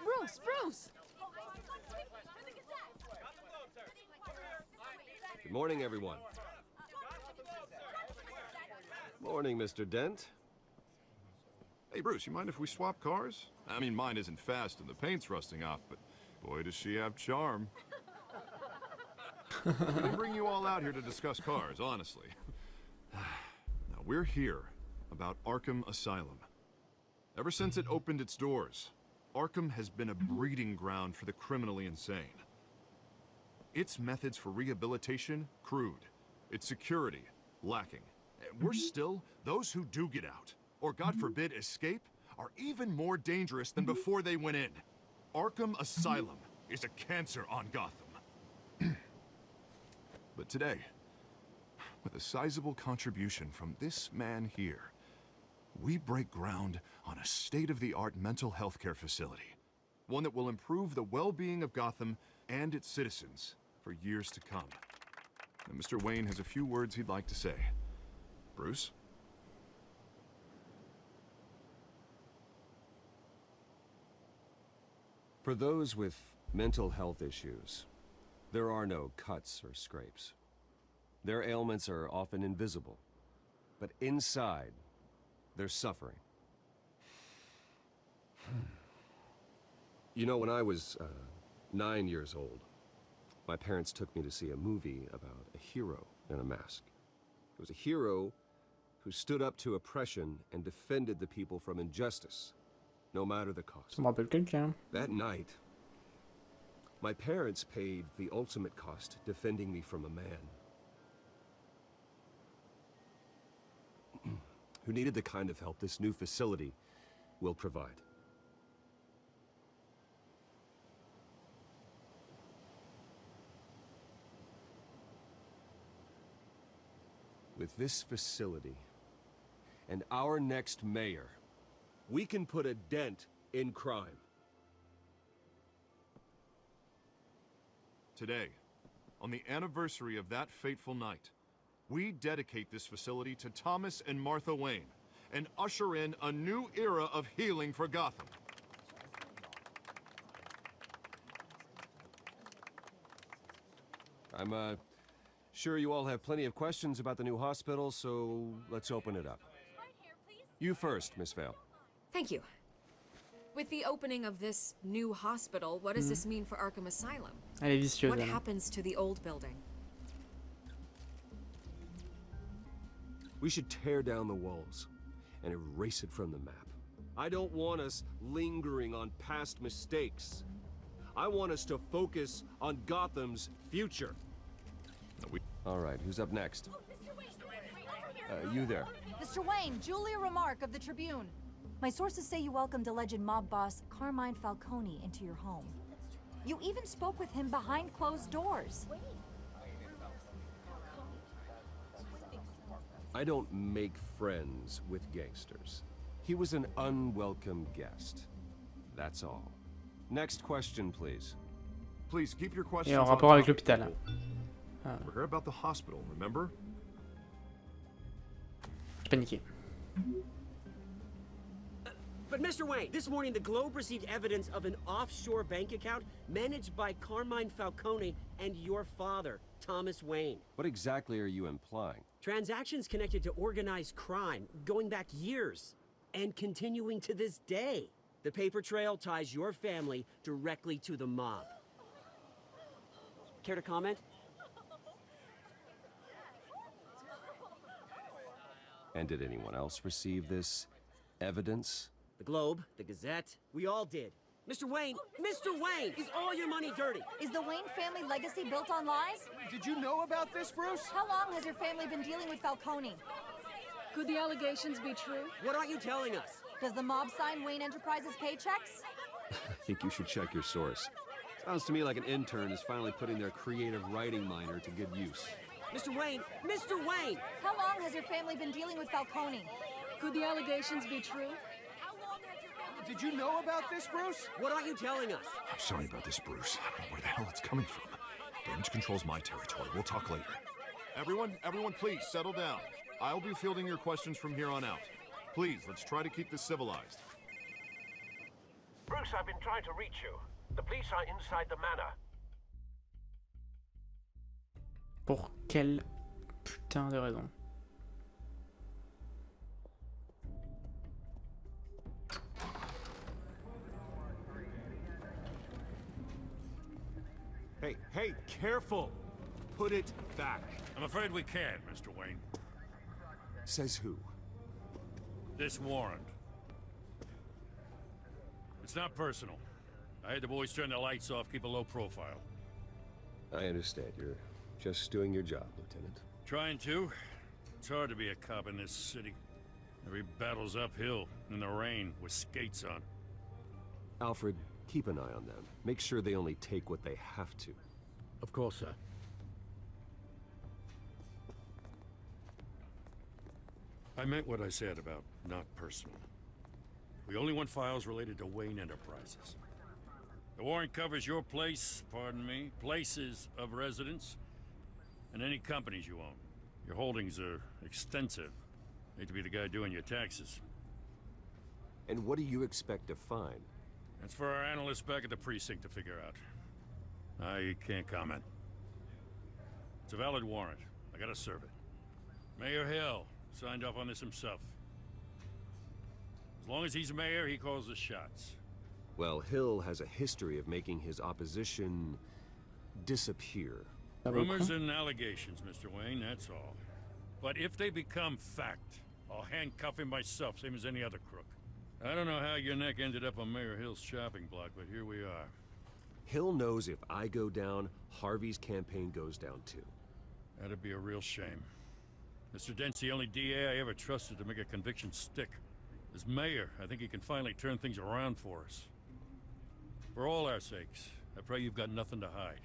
Bruce! Good morning, everyone. Morning, Mr. Dent. Hey, Bruce, you mind if we swap cars? I mean, mine isn't fast and the paint's rusting off, but boy, does she have charm. We didn't bring you all out here to discuss cars, honestly. Now, we're here about Arkham Asylum. Ever since it opened its doors, Arkham has been a breeding ground for the criminally insane. Its methods for rehabilitation, crude. Its security, lacking. And worse still, those who do get out, or God forbid escape, are even more dangerous than before they went in. Arkham Asylum is a cancer on Gotham. But today, with a sizable contribution from this man here, we break ground on a state-of-the-art mental health care facility. One that will improve the well-being of Gotham and its citizens for years to come. And Mr. Wayne has a few words he'd like to say. Bruce? For those with mental health issues, there are no cuts or scrapes. Their ailments are often invisible, but inside, they're suffering. You know, when I was 9 years old, my parents took me to see a movie about a hero in a mask. It was a hero who stood up to oppression and defended the people from injustice, no matter the cost. Ça me rappelle quelqu'un. That night, my parents paid the ultimate cost defending me from a man who needed the kind of help this new facility will provide. With this facility and our next mayor, we can put a dent in crime. Today, on the anniversary of that fateful night, we dedicate this facility to Thomas and Martha Wayne and usher in a new era of healing for Gotham. I'm sure you all have plenty of questions about the new hospital, so let's open it up. You first, Miss Vale. Thank you. With the opening of this new hospital, what does this mean for Arkham Asylum? Elle est vicieuse, What elle. happens to the old building? We should tear down the walls and erase it from the map. I don't want us lingering on past mistakes. I want us to focus on Gotham's future. All right, who's up next? You there. Mr. Wayne, Julia Remark of the Tribune. My sources say you welcomed alleged mob boss Carmine Falcone into your home. You even spoke with him behind closed doors. I don't make friends with gangsters. He was an unwelcome guest. That's all. Next question, please. Please keep your questions Et en on rapport avec topic. l'hôpital. We're here about the hospital, remember? J'ai paniqué. But Mr. Wayne, this morning the Globe received evidence of an offshore bank account managed by Carmine Falcone and your father, Thomas Wayne. What exactly are you implying? Transactions connected to organized crime going back years and continuing to this day. The paper trail ties your family directly to the mob. Care to comment? And did anyone else receive this evidence? The Globe, the Gazette, we all did. Mr. Wayne, is all your money dirty? Is the Wayne family legacy built on lies? Did you know about this, Bruce? How long has your family been dealing with Falcone? Could the allegations be true? What aren't you telling us? Does the mob sign Wayne Enterprises paychecks? I think you should check your source. Sounds to me like an intern is finally putting their creative writing minor to good use. Mr. Wayne! How long has your family been dealing with Falcone? Could the allegations be true? Did you know about this, Bruce? What aren't you telling us? I'm sorry about this, Bruce. I don't know where the hell it's coming from. Damage control's my territory. We'll talk later. Everyone, please, settle down. I'll be fielding your questions from here on out. Please, let's try to keep this civilized. Bruce, I've been trying to reach you. The police are inside the manor. Pour quelle putain de raison? Hey, careful! Put it back. I'm afraid we can't, Mr. Wayne. Says who? This warrant. It's not personal. I had the boys turn the lights off, keep a low profile. I understand. You're just doing your job, Lieutenant. Trying to. It's hard to be a cop in this city. Every battle's uphill, in the rain, with skates on. Alfred, keep an eye on them. Make sure they only take what they have to. Of course, sir. I meant what I said about not personal. We only want files related to Wayne Enterprises. The warrant covers your place, pardon me, places of residence, and any companies you own. Your holdings are extensive. Hate to be the guy doing your taxes. And what do you expect to find? That's for our analysts back at the precinct to figure out. I can't comment. It's a valid warrant. I gotta serve it. Mayor Hill signed off on this himself. As long as he's mayor, he calls the shots. Well, Hill has a history of making his opposition disappear. Rumors and allegations, Mr. Wayne, that's all. But if they become fact, I'll handcuff him myself, same as any other crook. I don't know how your neck ended up on Mayor Hill's shopping block, but here we are. Hill knows if I go down, Harvey's campaign goes down too. That'd be a real shame. Mr. Dent's the only DA I ever trusted to make a conviction stick. As mayor, I think he can finally turn things around for us. For all our sakes, I pray you've got nothing to hide.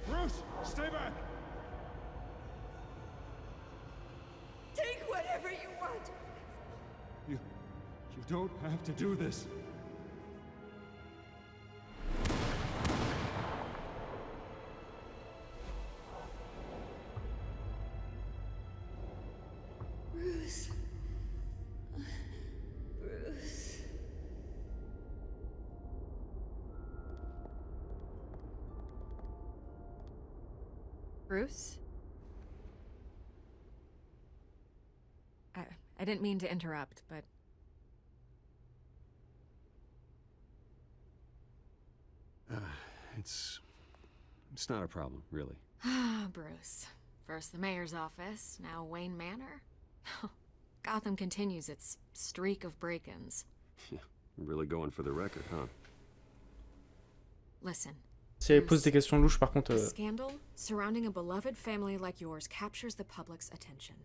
Bruce, stay back! Take whatever you want. You don't have to do this. Bruce. Bruce. Bruce? I didn't mean to interrupt, but... It's not a problem, really. Ah, Bruce. First the mayor's office, now Wayne Manor. Gotham continues its streak of break-ins. Yeah, really going for the record, huh? Listen. Si elle pose des questions louches, par contre... The scandal surrounding a beloved family like yours captures the public's attention.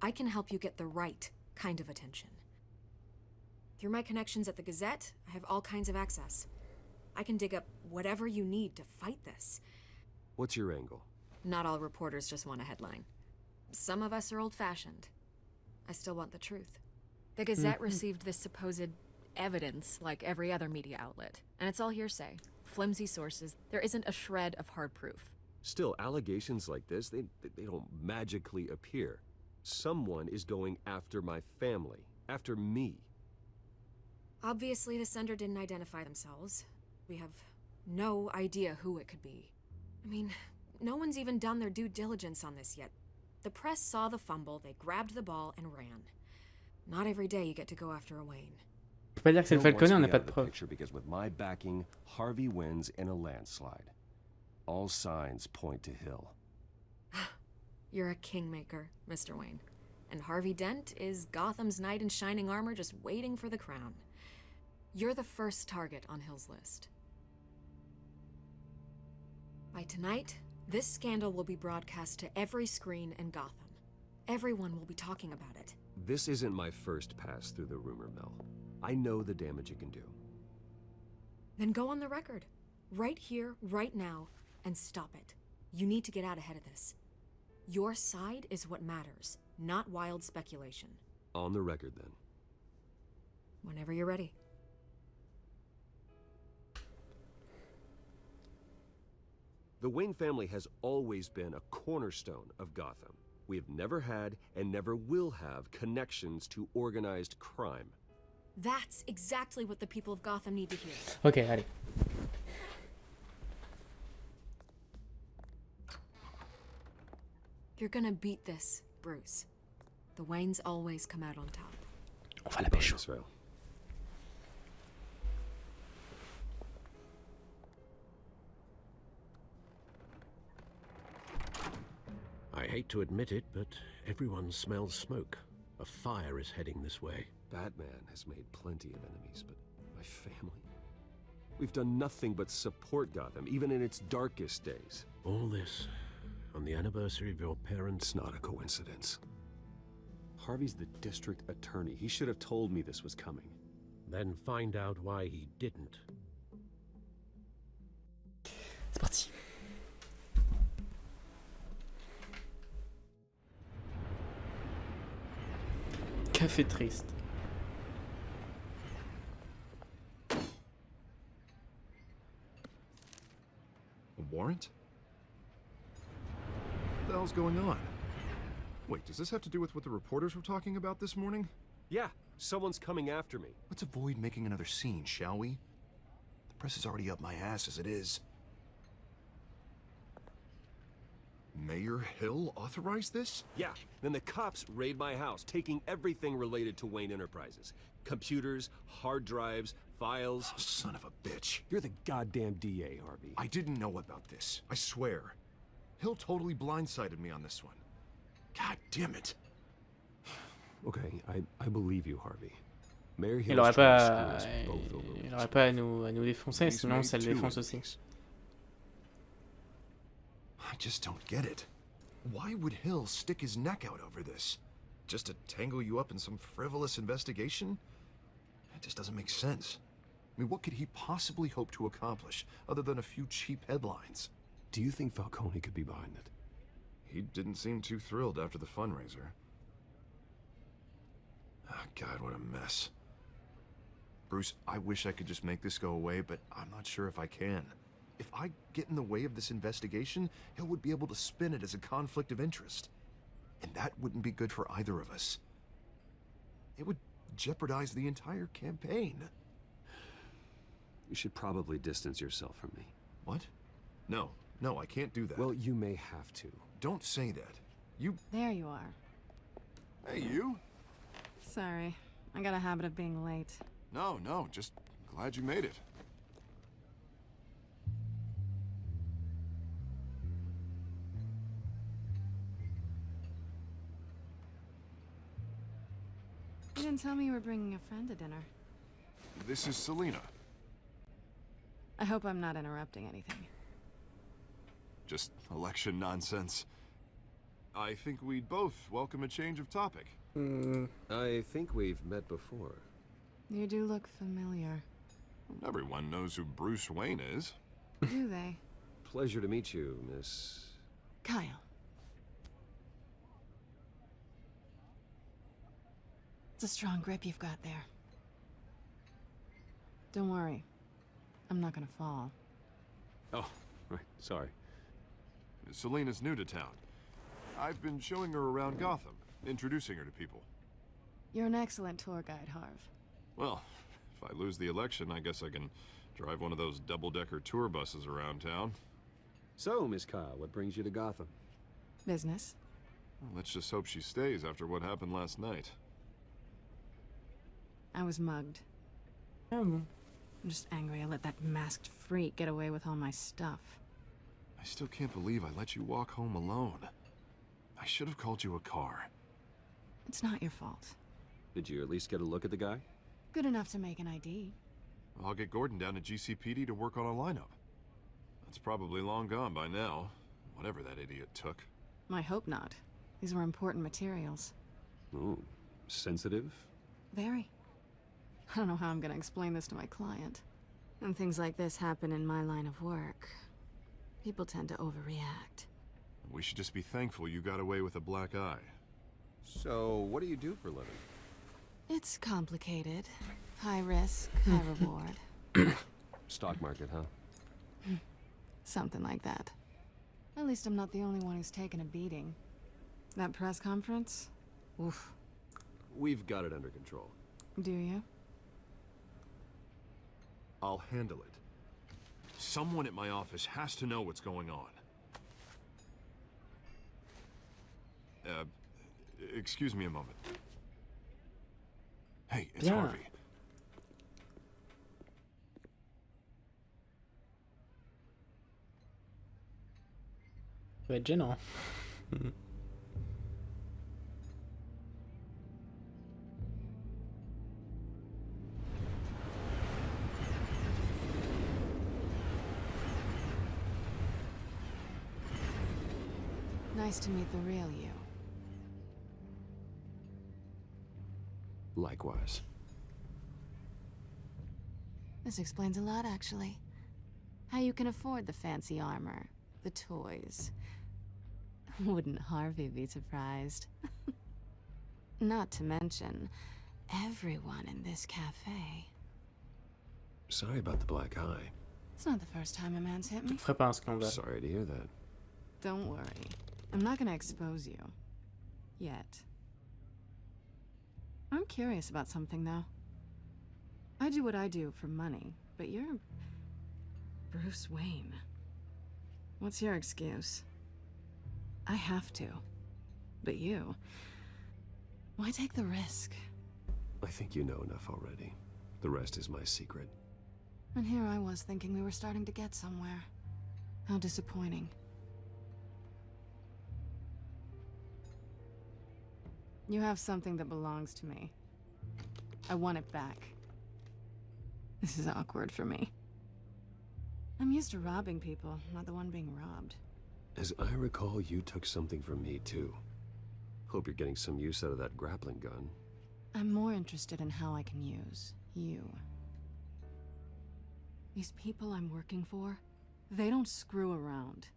I can help you get the right kind of attention. Through my connections at the Gazette, I have all kinds of access. I can dig up whatever you need to fight this. What's your angle? Not all reporters just want a headline. Some of us are old-fashioned. I still want the truth. The Gazette received this supposed evidence like every other media outlet, and it's all hearsay. Flimsy sources. There isn't a shred of hard proof. Still, allegations like this, they don't magically appear. Someone is going after my family, after me. Obviously, the sender didn't identify themselves. We have no idea who it could be. I mean, no one's even done their due diligence on this yet. The press saw the fumble, they grabbed the ball and ran. Not every day you get to go after a Wayne. Je peux pas dire que c'est le Falconet, on n'a pas de preuves. Because with my backing, Harvey wins in a landslide. All signs point to Hill. You're a kingmaker, Mr. Wayne. And Harvey Dent is Gotham's knight in shining armor just waiting for the crown. You're the first target on Hill's list. By tonight, this scandal will be broadcast to every screen in Gotham. Everyone will be talking about it. This isn't my first pass through the rumor mill. I know the damage it can do. Then go on the record. Right here, right now, and stop it. You need to get out ahead of this. Your side is what matters, not wild speculation. On the record, then. Whenever you're ready. The Wayne family has always been a cornerstone of Gotham. We have never had and never will have connections to organized crime. That's exactly what the people of Gotham need to hear. Ok, allez. You're gonna beat this, Bruce. The Waynes always come out on top. On va la pécho. I hate to admit it, but everyone smells smoke. A fire is heading this way. Batman has made plenty of enemies, but my family? We've done nothing but support Gotham, even in its darkest days. All this on the anniversary of your parents'... It's not a coincidence. Harvey's the district attorney. He should have told me this was coming. Then find out why he didn't. C'est parti. Café triste. A warrant? What the hell's going on? Wait, does this have to do with what the reporters were talking about this morning? Yeah, someone's coming after me. Let's avoid making another scene, shall we? The press is already up my ass as it is. Mayor Hill authorized this? Yeah, then the cops raid my house, taking everything related to Wayne Enterprises. Computers, hard drives, files. Oh, son of a bitch. You're the goddamn DA, Harvey. I didn't know about this, I swear. Hill totally blindsided me on this one. God damn it. Okay, I believe you, Harvey. Mayor Hill Il aurait pas à nous défoncer, sinon ça le défonce aussi. I just don't get it. Why would Hill stick his neck out over this? Just to tangle you up in some frivolous investigation? It just doesn't make sense. I mean, what could he possibly hope to accomplish other than a few cheap headlines? Do you think Falcone could be behind it? He didn't seem too thrilled after the fundraiser. Oh, God, what a mess. Bruce, I wish I could just make this go away, but I'm not sure if I can. If I get in the way of this investigation, Hill would be able to spin it as a conflict of interest. And that wouldn't be good for either of us. It would jeopardize the entire campaign. You should probably distance yourself from me. What? No, I can't do that. Well, you may have to. Don't say that. You... There you are. Hey, you? Sorry, I got a habit of being late. No, just glad you made it. You didn't tell me you were bringing a friend to dinner. This is Selena. I hope I'm not interrupting anything. Just election nonsense. I think we'd both welcome a change of topic. I think we've met before. You do look familiar. Everyone knows who Bruce Wayne is. Do they? Pleasure to meet you, Miss... Kyle. It's a strong grip you've got there. Don't worry. I'm not gonna fall. Oh, right. Sorry. Selena's new to town. I've been showing her around Gotham, introducing her to people. You're an excellent tour guide, Harv. Well, if I lose the election, I guess I can drive one of those double-decker tour buses around town. So, Miss Kyle, what brings you to Gotham? Business. Well, let's just hope she stays after what happened last night. I was mugged. I'm just angry I let that masked freak get away with all my stuff. I still can't believe I let you walk home alone. I should have called you a car. It's not your fault. Did you at least get a look at the guy? Good enough to make an ID. I'll get Gordon down to GCPD to work on a lineup. That's probably long gone by now, whatever that idiot took. I hope not. These were important materials. Ooh, sensitive? Very. I don't know how I'm gonna explain this to my client. When things like this happen in my line of work, people tend to overreact. We should just be thankful you got away with a black eye. So, what do you do for a living? It's complicated. High risk, high reward. Stock market, huh? Something like that. At least I'm not the only one who's taken a beating. That press conference? Oof. We've got it under control. Do you? I'll handle it. Someone at my office has to know what's going on. Excuse me a moment. Hey, it's Harvey. Ça va être gênant. Nice to meet the real you. Likewise. This explains a lot, actually. How you can afford the fancy armor, the toys. Wouldn't Harvey be surprised? Not to mention, everyone in this cafe. Sorry about the black eye. It's not the first time a man's hit me. Ferait pas un scandale. Sorry to hear that. Don't worry. I'm not gonna expose you. Yet. I'm curious about something, though. I do what I do for money, but you're... Bruce Wayne. What's your excuse? I have to. But you... Why take the risk? I think you know enough already. The rest is my secret. And here I was thinking we were starting to get somewhere. How disappointing. You have something that belongs to me. I want it back. This is awkward for me. I'm used to robbing people, not the one being robbed. As I recall, you took something from me, too. Hope you're getting some use out of that grappling gun. I'm more interested in how I can use you. These people I'm working for, they don't screw around.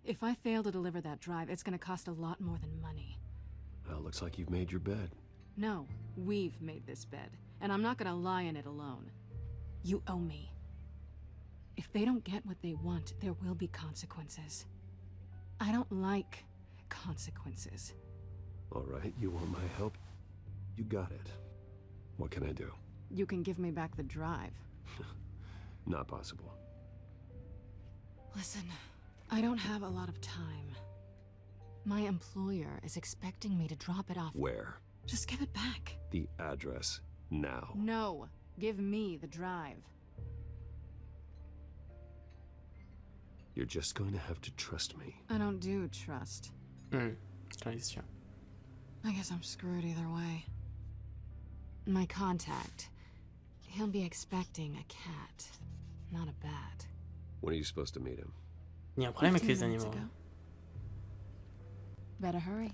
If I fail to deliver that drive, it's gonna cost a lot more than money. Well, looks like you've made your bed. No, we've made this bed, and I'm not gonna lie in it alone. You owe me. If they don't get what they want, there will be consequences. I don't like consequences. All right, you want my help? You got it. What can I do? You can give me back the drive. Not possible. Listen, I don't have a lot of time. My employer is expecting me to drop it off. Where? Just give it back. The address, now. No, give me the drive. You're just going to have to trust me. I don't do trust. Transition. I guess I'm screwed either way. My contact, he'll be expecting a cat, not a bat. When are you supposed to meet him? Il y a un problème avec les 15 minutes animaux. ago. Better hurry.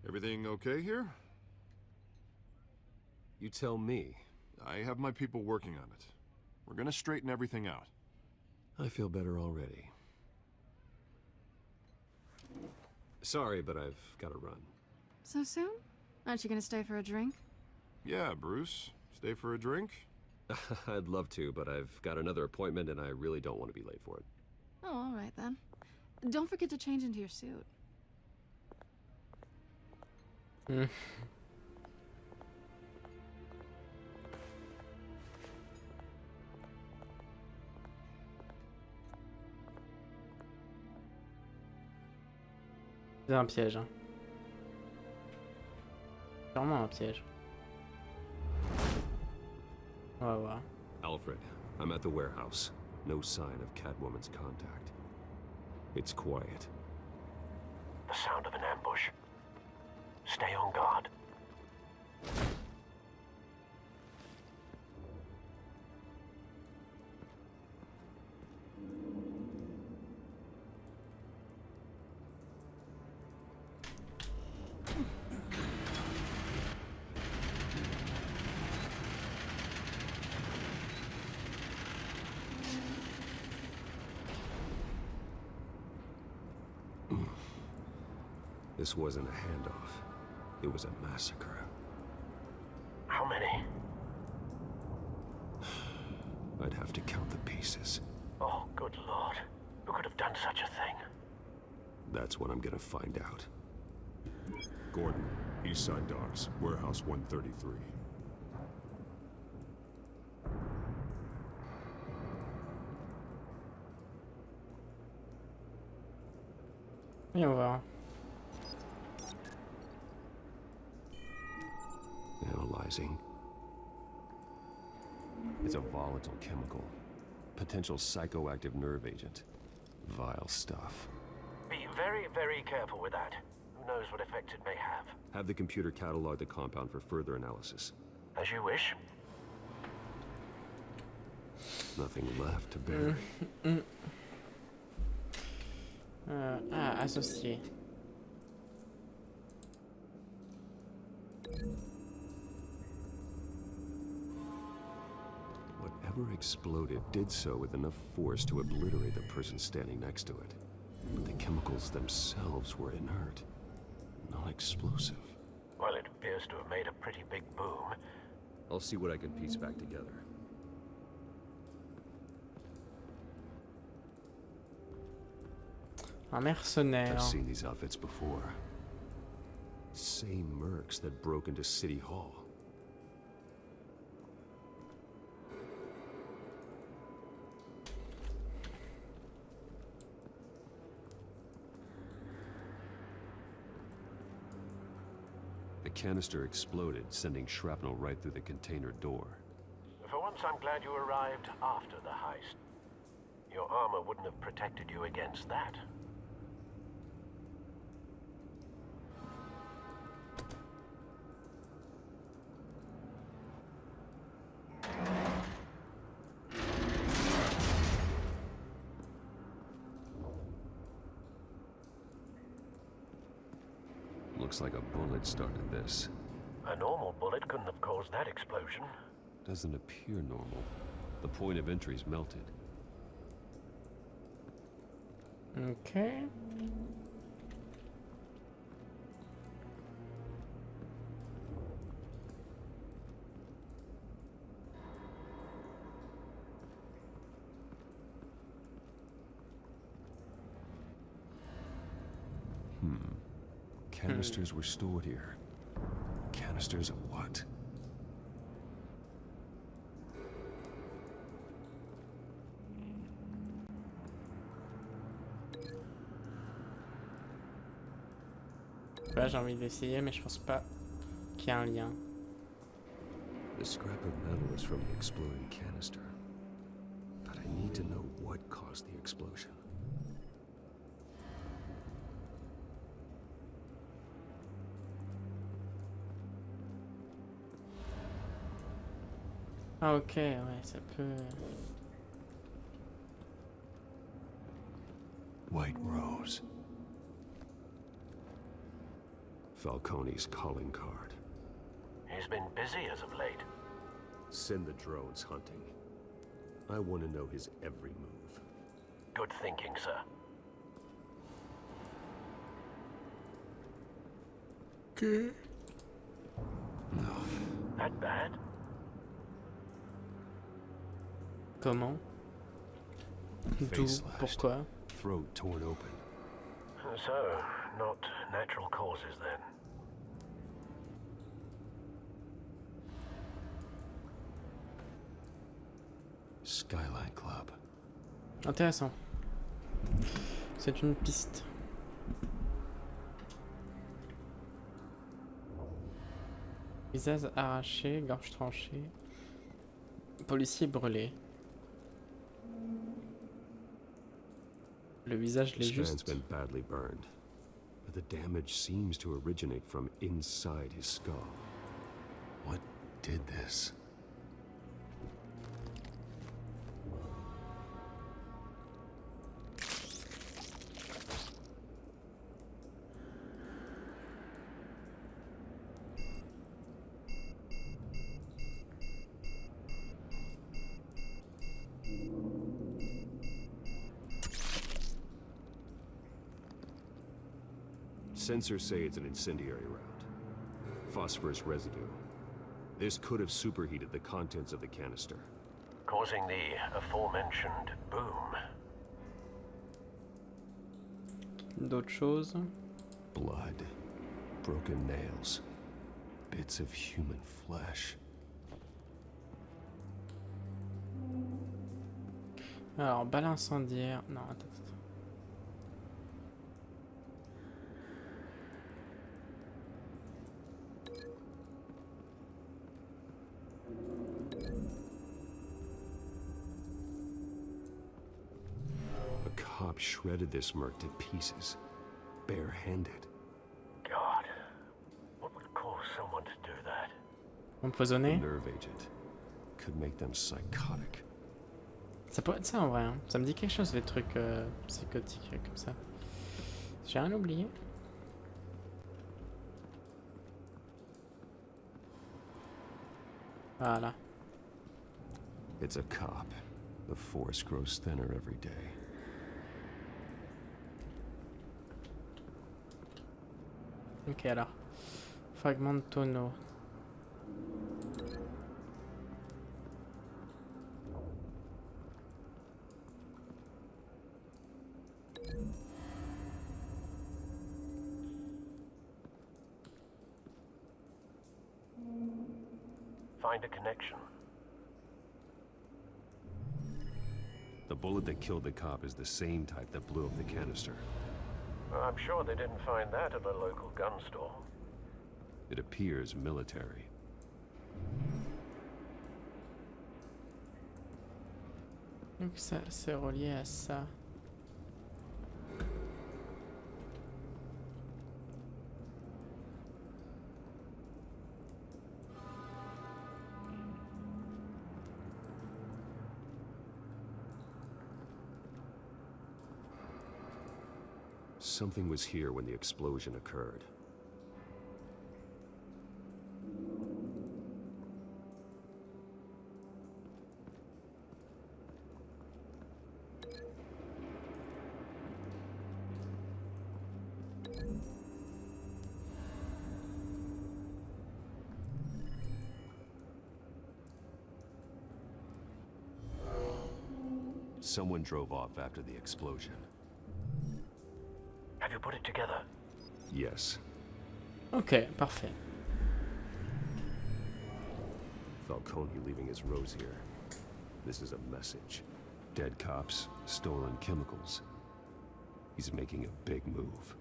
Everything okay here? You tell me. I have my people working on it. We're gonna straighten everything out. I feel better already. Sorry, but I've got to run. So soon? Aren't you gonna stay for a drink? Yeah, Bruce. Stay for a drink? I'd love to, but I've got another appointment and I really don't want to be late for it. Oh, all right then. Don't forget to change into your suit. C'est un piège. Hein. Sûrement un piège. On va voir. Alfred, I'm at the warehouse. No sign of Catwoman's contact. It's quiet. The sound of an ambush. Stay on guard. This wasn't a handoff. It was a massacre. How many? I'd have to count the pieces. Oh, good lord. Who could have done such a thing? That's what I'm gonna find out. Gordon, Eastside Docks, Warehouse 133. Voyons voir. Analyzing. It's a volatile chemical. Potential psychoactive nerve agent. Vile stuff. Be very, very careful with that. Who knows what effect it may have. Have the computer catalog the compound for further analysis. As you wish. Nothing left to bury. Associé. Whatever exploded did so with enough force to obliterate the person standing next to it. But the chemicals themselves were inert, not explosive. Well, it appears to have made a pretty big boom. I'll see what I can piece back together. Un mercenaire. I've seen these outfits before. Same mercs that broke into City Hall. The canister exploded, sending shrapnel right through the container door. For once, I'm glad you arrived after the heist. Your armor wouldn't have protected you against that. Looks like a bullet started this. A normal bullet couldn't have caused that explosion. Doesn't appear normal. The point of entry's melted. Okay. Canisters were stored here. Canisters of what? Là, j'ai envie d'essayer, mais je pense pas qu'il y a un lien. The scrap of metal is from the exploding canister. But I need to know what caused the explosion. Ah ok, ouais, ça peut... White Rose. Falcone's calling card. He's been busy as of late. Send the drones hunting. I want to know his every move. Good thinking, sir. Que? No. That bad? Comment? D'où? Pourquoi? Throat torn open. So, not natural causes then. Skyline Club. Intéressant. C'est une piste. Visage arraché, gorge tranchée. Policier brûlé. Le visage l'est His man's juste. been badly burned, but the damage seems to originate from inside his skull. What did this? Sensors say it's an incendiary round. Phosphorus residue. This could have superheated the contents of the canister. Causing the aforementioned boom. D'autres choses? Blood. Broken nails. Bits of human flesh. Alors, balle incendiaire. Non, attends. A cop shredded this merc to pieces. Bare-handed. God, what would cause someone to do that? Empoisonné? A nerve agent. Could make them psychotic. Ça pourrait être ça en vrai, hein. Ça me dit quelque chose, les trucs psychotiques comme ça. J'ai rien oublié. Voilà. It's a cop. The force grows thinner every day. Ok alors. Fragment de tonneau. Find a connection. The bullet that killed the cop is the same type that blew up the canister. Well, I'm sure they didn't find that at a local gun store. It appears military. Donc ça c'est relié à ça. Something was here when the explosion occurred. Someone drove off after the explosion. Have you put it together? Yes. Ok, parfait. Falcone leaving his rose here. This is a message. Dead cops, stolen chemicals. He's making a big move.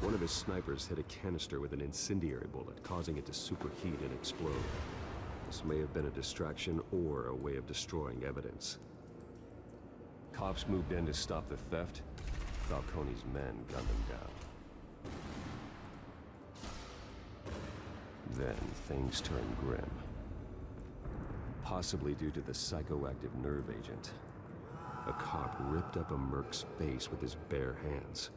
One of his snipers hit a canister with an incendiary bullet, causing it to superheat and explode. This may have been a distraction or a way of destroying evidence. Cops moved in to stop the theft. Falcone's men gunned them down. Then things turned grim. Possibly due to the psychoactive nerve agent. A cop ripped up a merc's face with his bare hands.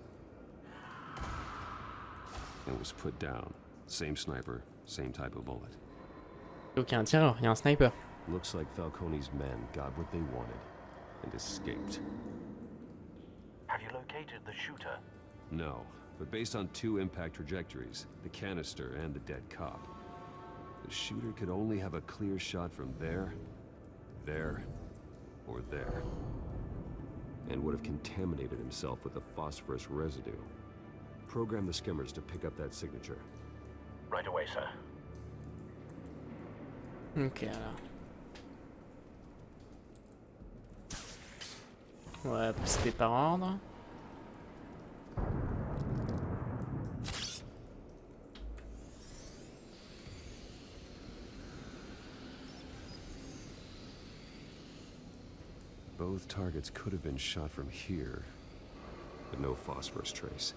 And was put down. Same sniper, same type of bullet. Donc il y a un tireur, il y a un sniper. Looks like Falcone's men got what they wanted and escaped. Have you located the shooter? No, but based on two impact trajectories, the canister and the dead cop, the shooter could only have a clear shot from there, or there, and would have contaminated himself with the phosphorus residue. Program the skimmers to pick up that signature. Right away, sir. Ok, alors. On va procéder par ordre. Both targets could have been shot from here, but no phosphorus trace.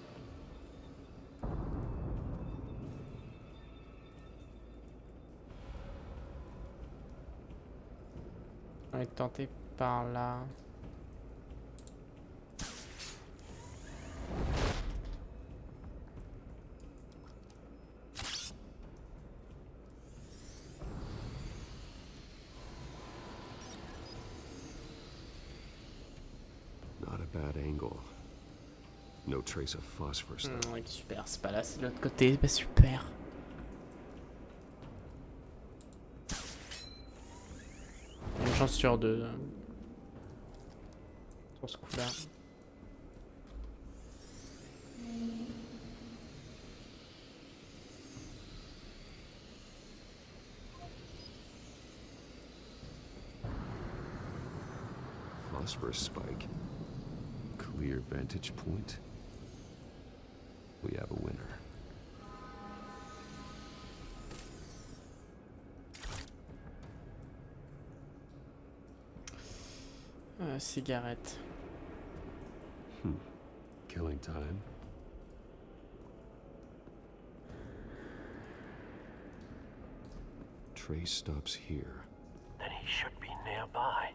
On est tenté par là. Not a bad angle. No trace of phosphorus though. Ouais, super, c'est pas là, c'est de l'autre côté, bah super. Une chance sur deux. Sur ce coup-là. Phosphorus spike. Clear vantage point. We have a winner. Cigarette. Killing time. Trace stops here. Then he should be nearby.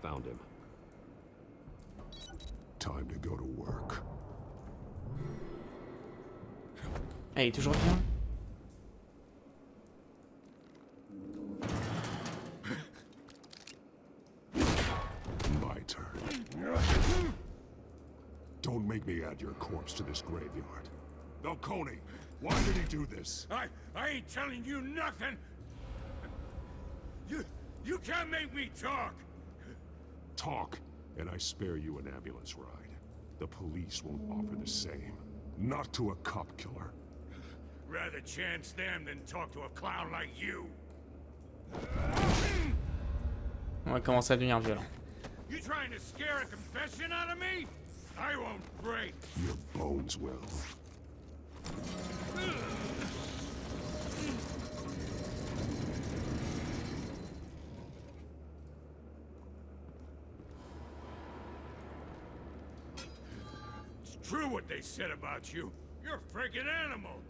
Found him. Time to go to work. Ah, il est toujours bien. My turn. Don't make me add your corpse to this graveyard. Falcone, why did he do this? I ain't telling you nothing. You can't make me talk. Talk? And I spare you an ambulance ride. The police won't offer the same. Not to a cop killer. Rather chance them than talk to a clown like you. On va commencer à devenir violent. You trying to scare a confession out of me? I won't break. Your bones will. It's true what they said about you. You're a freaking animal.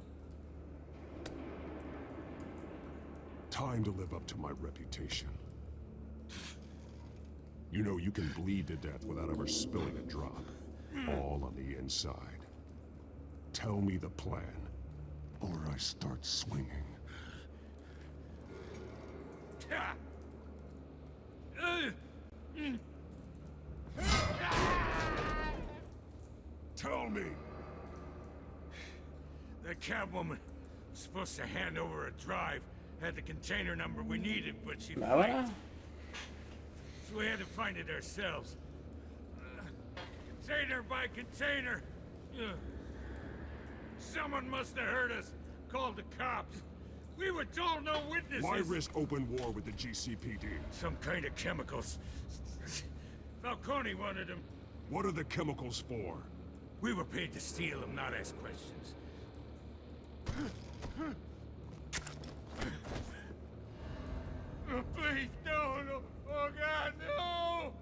Time to live up to my reputation. You know you can bleed to death without ever spilling a drop. All on the inside. Tell me the plan, or I start swinging. Tell me! The Catwoman was supposed to hand over a drive. Had the container number we needed, but she Bah voilà. So we had to find it ourselves. Container by container. Someone must have heard us. Called the cops. We were told no witnesses. Why risk open war with the GCPD? Some kind of chemicals. Falcone wanted them. What are the chemicals for? We were paid to steal them, not ask questions. Oh, please, no. Oh, God, no!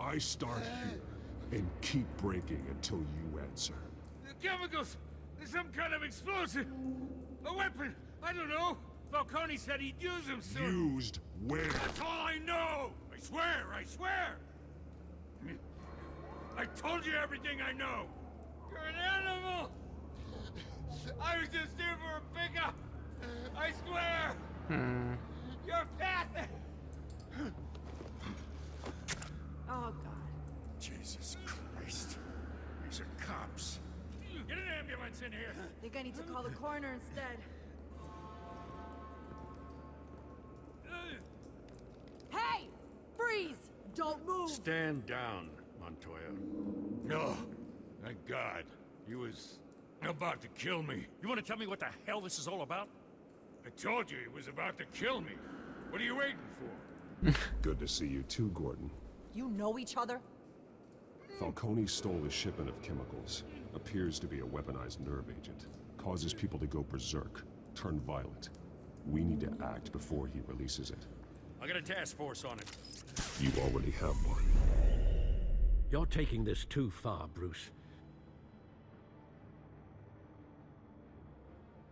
I start here and keep breaking until you answer. The chemicals! There's some kind of explosive! A weapon! I don't know! Falcone said he'd use them soon! Used where? That's all I know! I swear! I told you everything I know! You're an animal! I was just here for a pickup! I swear! You're pathetic! Oh, God. Jesus Christ. These are cops. Get an ambulance in here! I think I need to call the coroner instead. Hey! Freeze! Don't move! Stand down, Montoya. No. Thank God. He was about to kill me. You want to tell me what the hell this is all about? I told you he was about to kill me. What are you waiting for? Good to see you too, Gordon. You know each other? Falcone stole a shipment of chemicals. Appears to be a weaponized nerve agent. Causes people to go berserk, turn violent. We need to act before he releases it. I got a task force on it. You already have one. You're taking this too far, Bruce.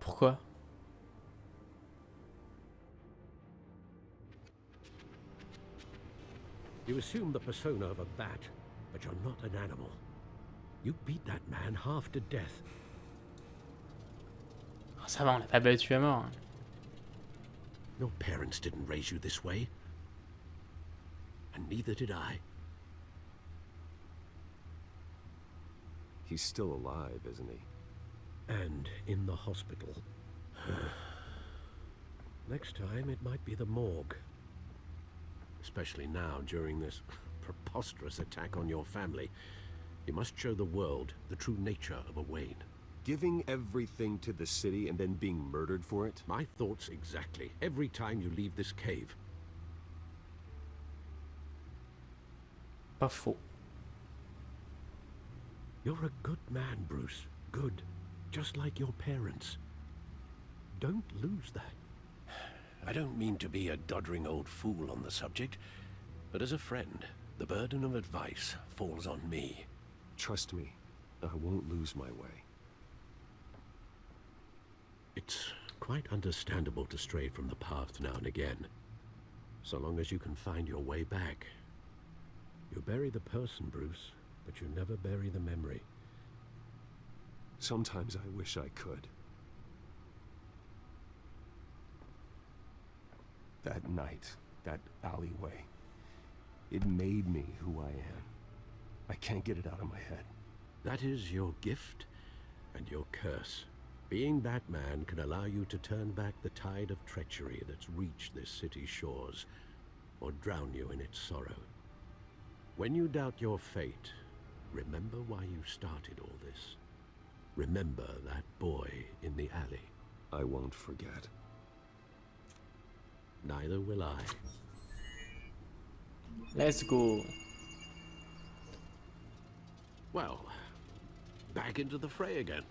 Pourquoi? You assume the persona of a bat, but you're not an animal. You beat that man half to death. Oh, ça va, on l'a pas battu à mort. Your parents didn't raise you this way. And neither did I. He's still alive, isn't he? And in the hospital. Next time, it might be the morgue. Especially now, during this preposterous attack on your family. You must show the world the true nature of a Wayne. Giving everything to the city and then being murdered for it? My thoughts exactly. Every time you leave this cave. Pas faux. You're a good man, Bruce. Good. Just like your parents. Don't lose that. I don't mean to be a doddering old fool on the subject, but as a friend, the burden of advice falls on me. Trust me, I won't lose my way. It's quite understandable to stray from the path now and again, so long as you can find your way back. You bury the person, Bruce, but you never bury the memory. Sometimes I wish I could. That night, that alleyway, it made me who I am. I can't get it out of my head. That is your gift and your curse. Being Batman can allow you to turn back the tide of treachery that's reached this city's shores, or drown you in its sorrow. When you doubt your fate, remember why you started all this. Remember that boy in the alley. I won't forget. Neither will I. Let's go. Well, back into the fray again.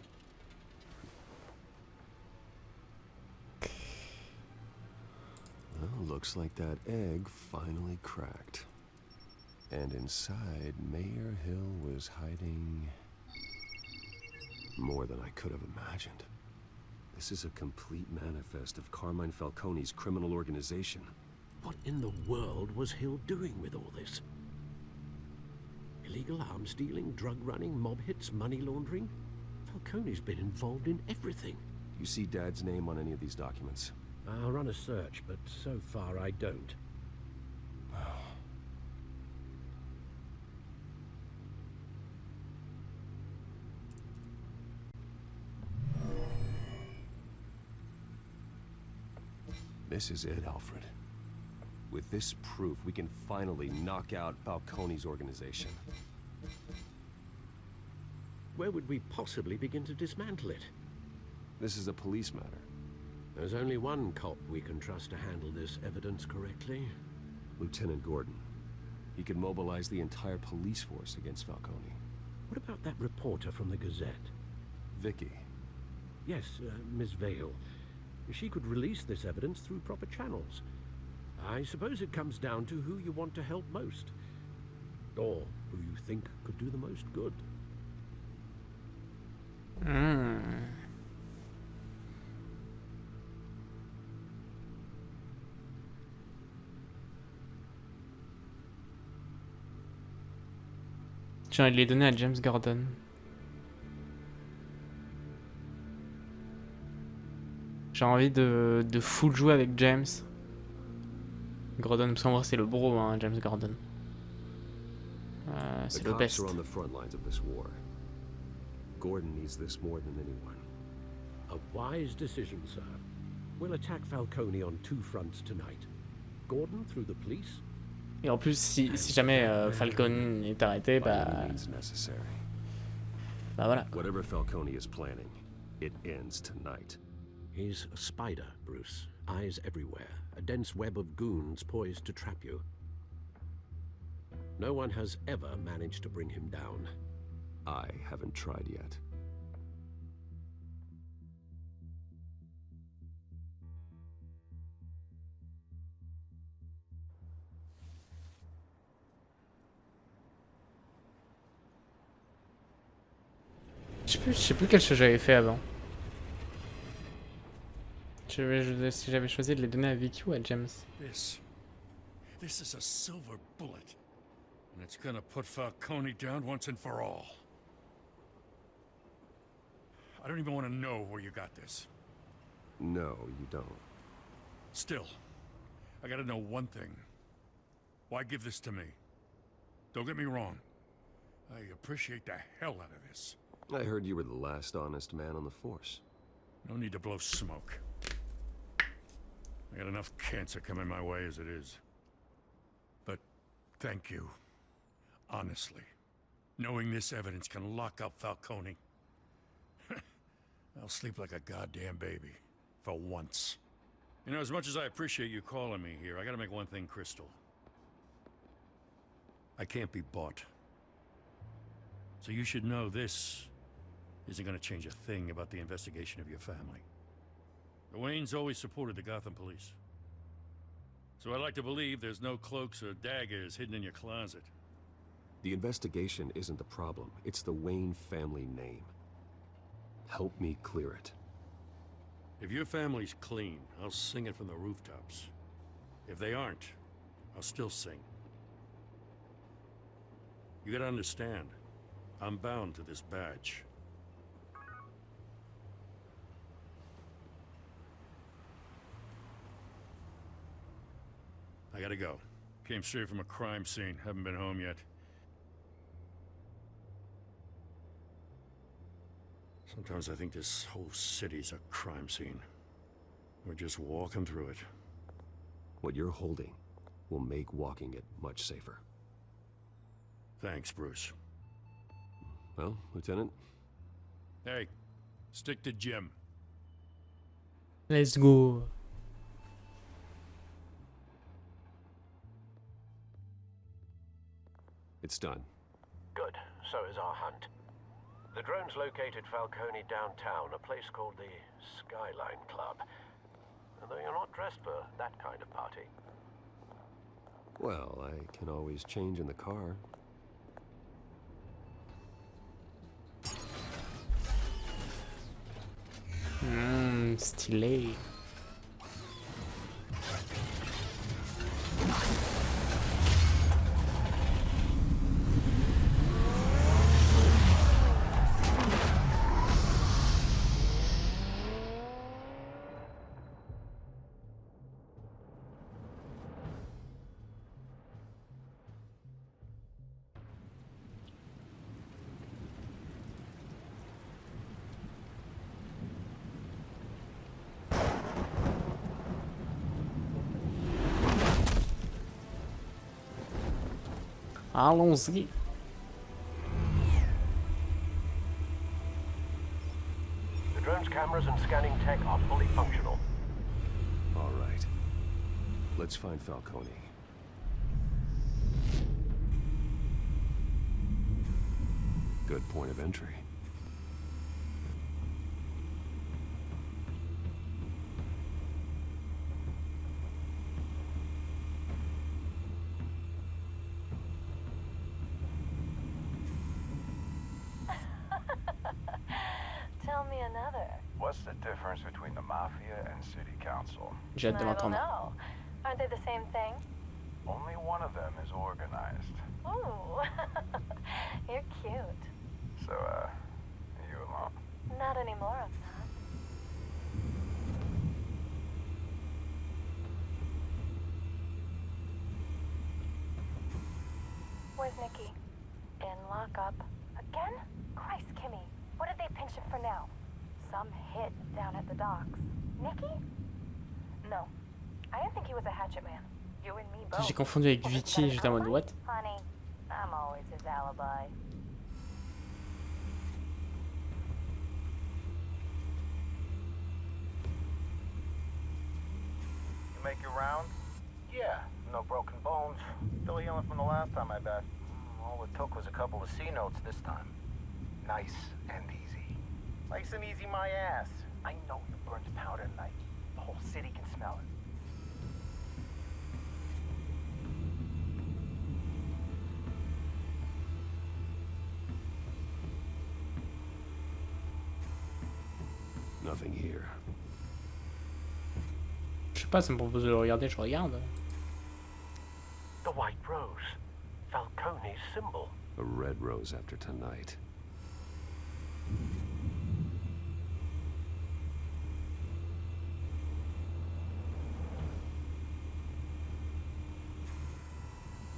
Well, looks like that egg finally cracked. And inside, Mayor Hill was hiding more than I could have imagined. This is a complete manifest of Carmine Falcone's criminal organization. What in the world was Hill doing with all this? Illegal arms dealing, drug running, mob hits, money laundering? Falcone's been involved in everything. Do you see Dad's name on any of these documents? I'll run a search, but so far I don't. This is it, Alfred. With this proof, we can finally knock out Falcone's organization. Where would we possibly begin to dismantle it? This is a police matter. There's only one cop we can trust to handle this evidence correctly. Lieutenant Gordon. He could mobilize the entire police force against Falcone. What about that reporter from the Gazette? Vicky. Yes, Miss Vale. She could release this evidence through proper channels. I suppose it comes down to who you want to help most. Or who you think could do the most good. J'ai envie de les donner à James Gordon. J'ai envie de full jouer avec James Gordon, parce qu'en vrai c'est le bro, hein, James Gordon. C'est le best. On the front lines of this war. Gordon needs this more than anyone. A wise decision, sir. We'll attack Falcone on two fronts tonight. Gordon through the police. Et en plus, si jamais Falcone est arrêté, bah voilà. Whatever Falcone is planning, it ends tonight. He's a spider, Bruce. Eyes everywhere. A dense web of goons poised to trap you. No one has ever managed to bring him down. I haven't tried yet. Je sais plus quel jeu j'avais fait avant. Si j'avais choisi de les donner à Vicky ou à James. This is a silver bullet. And it's gonna put Falcone down once and for all. I don't even want to know where you got this. No, you don't. Still, I gotta know one thing. Why give this to me? Don't get me wrong. I appreciate the hell out of this. I heard you were the last honest man on the force. No need to blow smoke. I got enough cancer coming my way as it is. But thank you. Honestly. Knowing this evidence can lock up Falcone. I'll sleep like a goddamn baby. For once. You know, as much as I appreciate you calling me here, I gotta make one thing crystal. I can't be bought. So you should know this isn't gonna change a thing about the investigation of your family. The Waynes always supported the Gotham police. So I'd like to believe there's no cloaks or daggers hidden in your closet. The investigation isn't the problem. It's the Wayne family name. Help me clear it. If your family's clean, I'll sing it from the rooftops. If they aren't, I'll still sing. You gotta understand, I'm bound to this badge. I gotta go. Came straight from a crime scene. Haven't been home yet. Sometimes I think this whole city's a crime scene. We're just walking through it. What you're holding will make walking it much safer. Thanks, Bruce. Well, Lieutenant? Hey, stick to Jim. Let's go. It's done. Good. So is our hunt. The drone's located Falcone downtown, a place called the Skyline Club. Although you're not dressed for that kind of party. Well, I can always change in the car. Stylé. Allons-y. The drone's cameras and scanning tech are fully functional. All right. Let's find Falcone. Good point of entry. Tell me another. What's the difference between the Mafia and City Council? J'ai hâte de I don't l'entendre. know. Aren't they the same thing? Only one of them is organized. Ooh, you're cute. So, you alone? Not anymore, I'm not. Where's Nikki? In lockup. Again? Christ, Kimmy. What did they pinch him for now? Some hit down at the docks. Nikki? No. I didn't think he was a hatchet man. You and me both. J'ai confondu avec Vicky, j'étais en mode what? Honey, I'm always his alibi. You make your rounds? Yeah, no broken bones. Still healing from the last time, I bet. All it took was a couple of C notes this time. Nice and easy. Nice and easy, my ass. I know you burned powder tonight. The whole city can smell it. Nothing here. Je sais pas, ça me propose de le regarder, je regarde. The White Rose. Falcone's symbol. A red rose after tonight.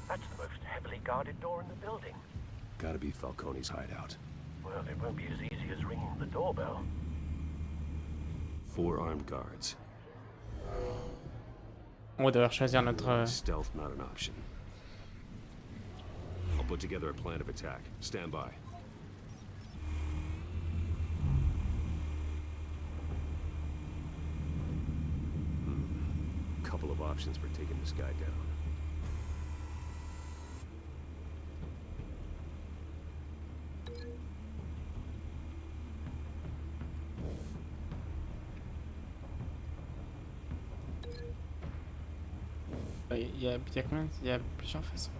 That's the most heavily guarded door in the building. Gotta be Falcone's hideout. Well, it won't be as easy as ringing the doorbell. 4 armed guards. On va devoir choisir notre... Stealth not an option. I'll put together a plan of attack. Stand by. Couple of options for taking this guy down. Il y a combien? Il y a plusieurs façons.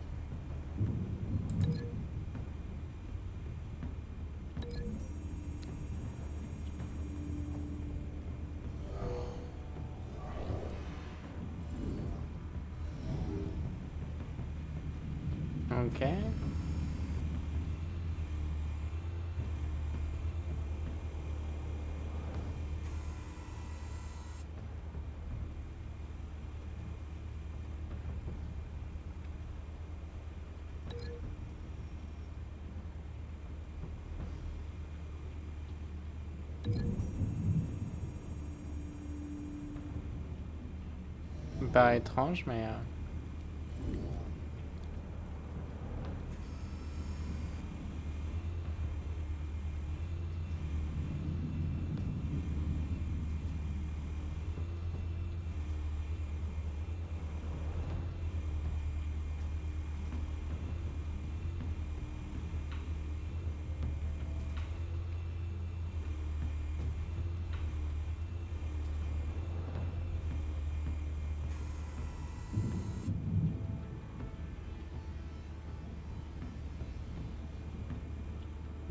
Ok. Ça me paraît étrange, mais...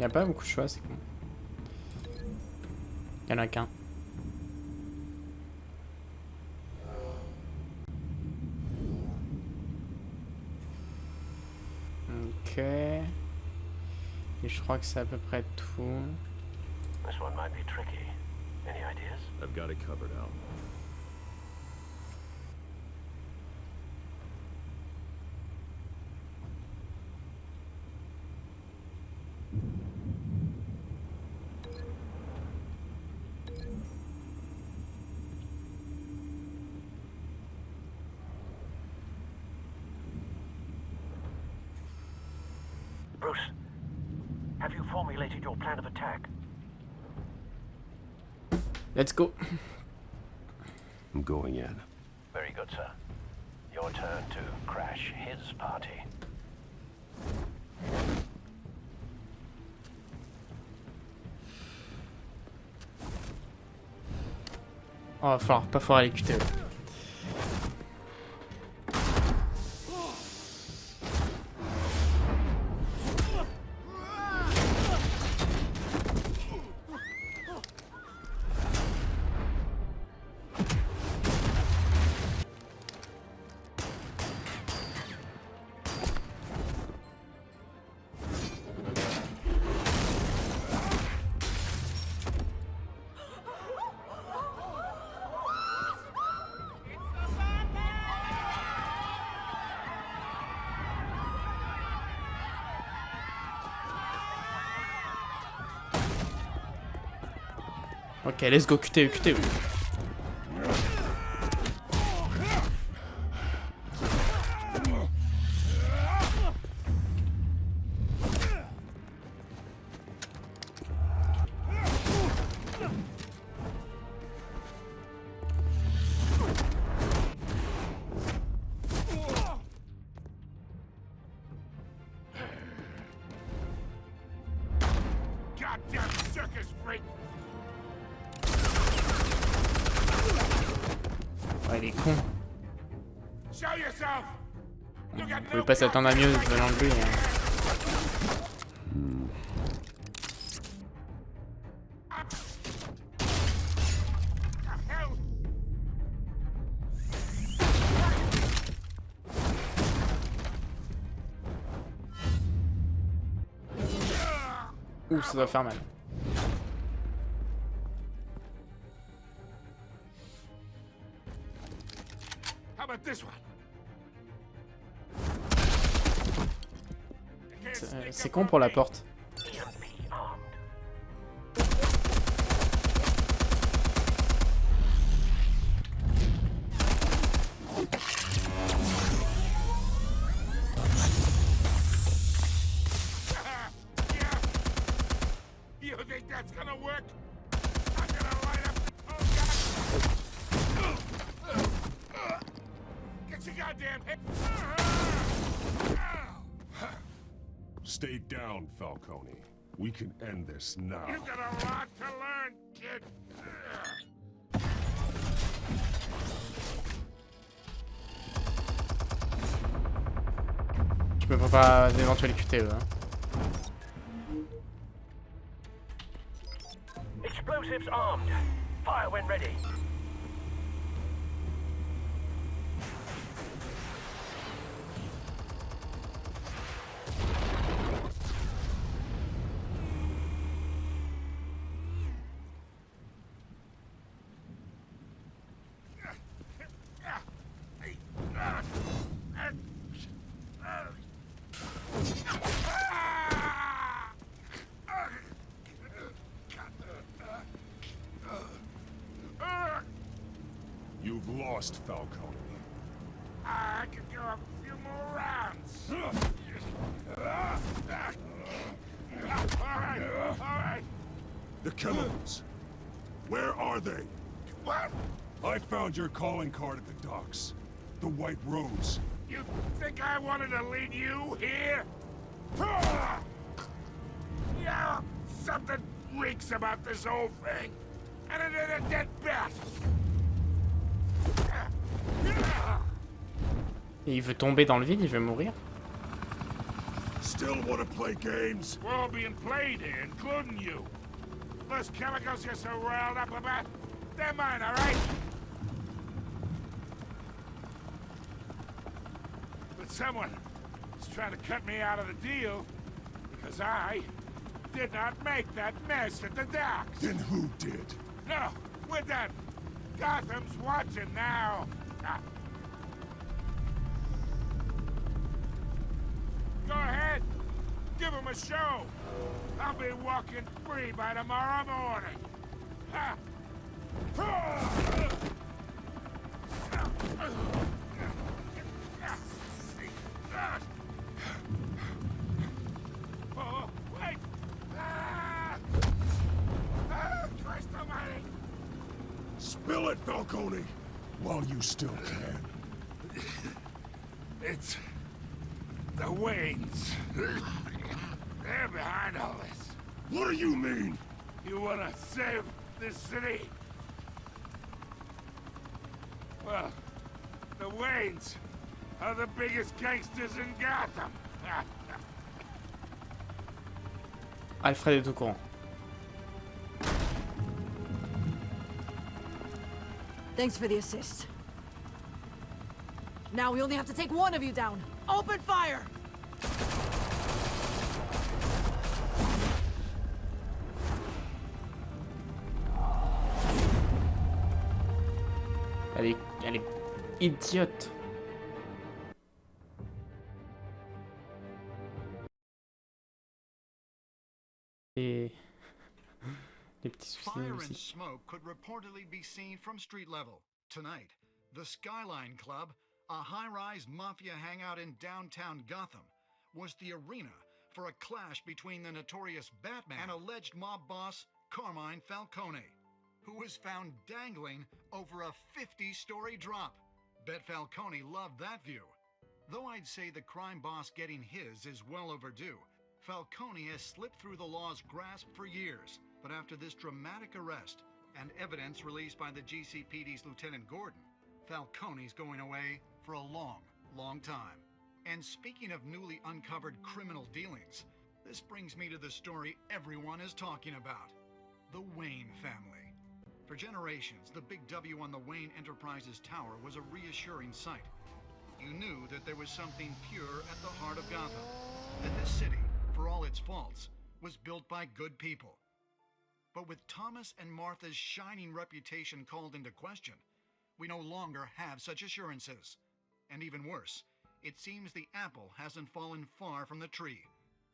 Y a pas beaucoup de choix, c'est con. Y en a qu'un. Ok. Et je crois que c'est à peu près tout. This one might be tricky. Any ideas? I've got it covered, Al. Bruce, have you formulated your plan of attack? Let's go. I'm going in. Very good, sir. Your turn to crash his party. Oh, va falloir pas falloir les QTE. Ok, let's go QTE, QTE. Goddamn circus freak! Ouais, il est con. Show yourself! You got Vous pouvez pas s'attendre à mieux venant de lui. Hein. Ouh, ça doit faire mal. C'est con pour la porte. You think that's gonna work? I'm gonna light up. Oh God! Get your goddamn head. Stay down, Falcone. We can end this now. You got a lot to learn, kid. Je me prépare à d'éventuels QTE. Hein. Explosives armed. Fire when ready. You've lost, Falcone. I could go a few more rounds. All right. The chemicals. Where are they? What? I found your calling card at the docks. The White Rose. You think I wanted to lead you here? Yeah, something reeks about this whole thing. And it is a dead bat. Et il veut tomber dans le vide, il veut mourir. Still want to play games? We're all being played here, including you. Those chemicals you're so riled up about, they're mine, all right? But someone is trying to cut me out of the deal because I did not make that mess at the docks. Then who did? No, we're done. Gotham's watching now. Go ahead. Give him a show. I'll be walking free by tomorrow morning. Ha! Oh, wait! Christ almighty! Spill it, Falcone! While you still can. It's the Waynes. They're behind all this. What do you mean? You wanna save this city? Well, the Waynes are the biggest gangsters in Gotham. Alfred est au courant. Thanks for the assist. Now we only have to take one of you down. Open fire! Elle est idiote. Et les petits soucis Fire and aussi. smoke could reportedly be seen from street level. Tonight, the Skyline Club, a high-rise mafia hangout in downtown Gotham, was the arena for a clash between the notorious Batman and alleged mob boss Carmine Falcone, who was found dangling over a 50-story drop. Bet Falcone loved that view. Though I'd say the crime boss getting his is well overdue, Falcone has slipped through the law's grasp for years. But after this dramatic arrest and evidence released by the GCPD's Lieutenant Gordon, Falcone's going away for a long, long time. And speaking of newly uncovered criminal dealings, this brings me to the story everyone is talking about. The Wayne family. For generations, the big W on the Wayne Enterprises Tower was a reassuring sight. You knew that there was something pure at the heart of Gotham. That this city, for all its faults, was built by good people. But with Thomas and Martha's shining reputation called into question, we no longer have such assurances. And even worse, it seems the apple hasn't fallen far from the tree.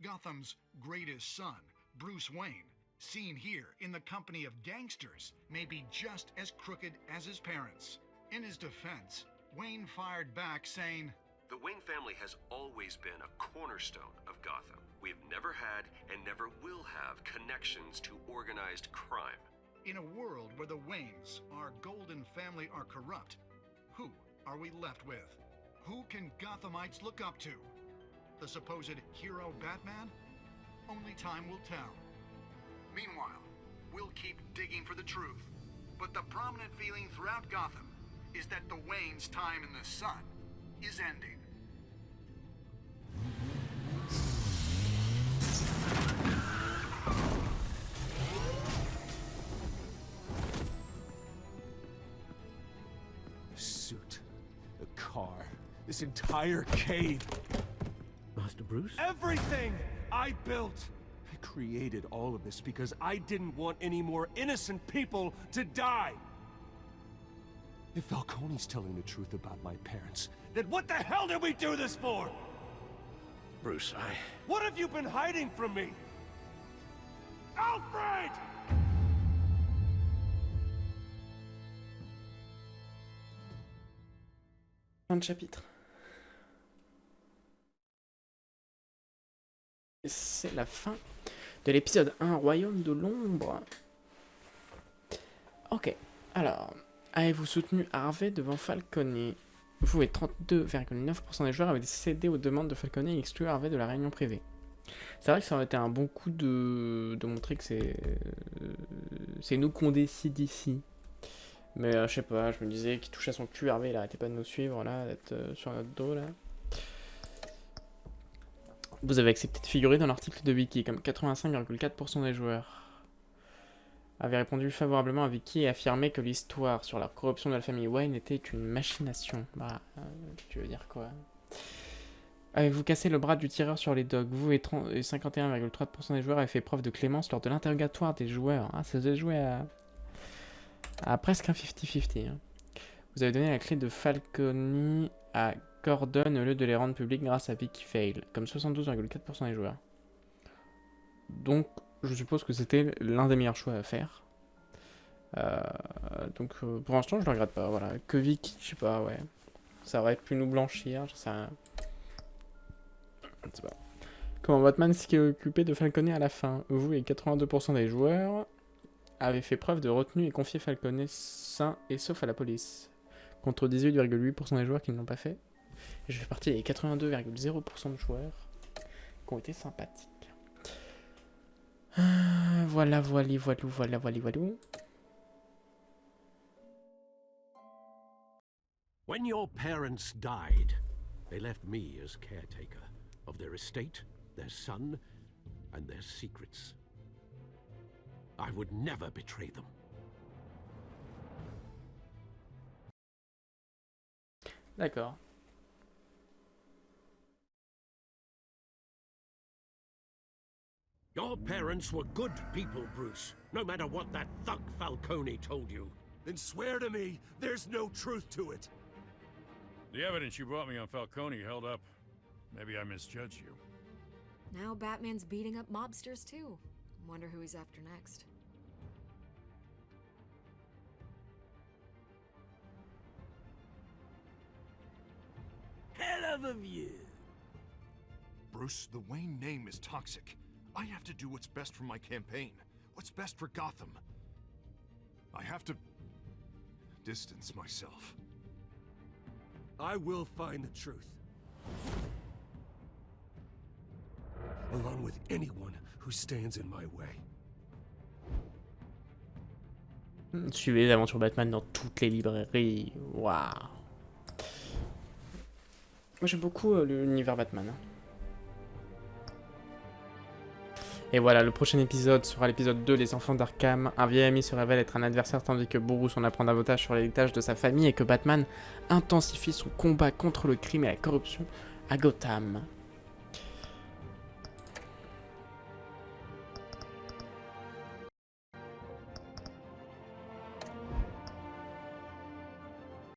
Gotham's greatest son, Bruce Wayne, seen here in the company of gangsters, may be just as crooked as his parents. In his defense, Wayne fired back saying, "The Wayne family has always been a cornerstone of Gotham. We've never had and never will have connections to organized crime." In a world where the Waynes, our golden family, are corrupt, who are we left with? Who can Gothamites look up to? The supposed hero Batman? Only time will tell. Meanwhile, we'll keep digging for the truth. But the prominent feeling throughout Gotham is that the Waynes' time in the sun is ending. The suit, the car, this entire cave. Master Bruce? Everything I built! I created all of this because I didn't want any more innocent people to die! If Falcone's telling the truth about my parents, then what the hell did we do this for? Bruce, What have you been hiding from me? Alfred! Fin de chapitre. Et c'est la fin de l'épisode 1, Royaume de l'ombre. Ok, alors, avez-vous soutenu Harvey devant Falcone? Vous et 32,9% des joueurs avaient cédé aux demandes de Falcone et exclu Harvey de la réunion privée. C'est vrai que ça aurait été un bon coup de montrer que c'est nous qu'on décide ici. Mais je sais pas, je me disais qu'il touchait à son cul, Harvey, il arrêtait pas de nous suivre là, d'être sur notre dos là. Vous avez accepté de figurer dans l'article de Wiki, comme 85,4% des joueurs avaient répondu favorablement à Wiki et affirmé que l'histoire sur la corruption de la famille Wayne était une machination. Bah, tu veux dire quoi? Avez-vous cassé le bras du tireur sur les dogs? Vous et 51,3% des joueurs avez fait preuve de clémence lors de l'interrogatoire des joueurs. Ah, ça faisait jouer à presque un 50-50. Hein. Vous avez donné la clé de Falcone à Gordon au lieu de les rendre publics grâce à Vicky Fail, comme 72,4% des joueurs. Donc, je suppose que c'était l'un des meilleurs choix à faire. Donc, pour l'instant, je le regrette pas. Voilà, que Vicky, je sais pas, ouais. Ça aurait pu nous blanchir, je sais rien. Je sais pas. Comment Batman s'est occupé de Falcone à la fin? Vous et 82% des joueurs avez fait preuve de retenue et confié Falcone sain et sauf à la police, contre 18,8% des joueurs qui ne l'ont pas fait. Et je fais partie des 82,0% de joueurs qui ont été sympathiques. Voilà. When your parents died, they left me as caretaker of their estate, their son, and their secrets. I would never betray them. D'accord. Your parents were good people, Bruce, no matter what that thug Falcone told you. Then swear to me there's no truth to it. The evidence you brought me on Falcone held up. Maybe I misjudged you. Now Batman's beating up mobsters too. Wonder who he's after next. Hell of a view. Bruce, the Wayne name is toxic. I have to do what's best for my campaign. What's best for Gotham. I have to distance myself. I will find the truth. Along with anyone who stands in my way. Suivez les aventures Batman dans toutes les librairies. Waouh. Moi j'aime beaucoup l'univers Batman. Et voilà, le prochain épisode sera l'épisode 2, les enfants d'Arkham. Un vieil ami se révèle être un adversaire tandis que Bruce en apprend davantage sur l'héritage de sa famille et que Batman intensifie son combat contre le crime et la corruption à Gotham.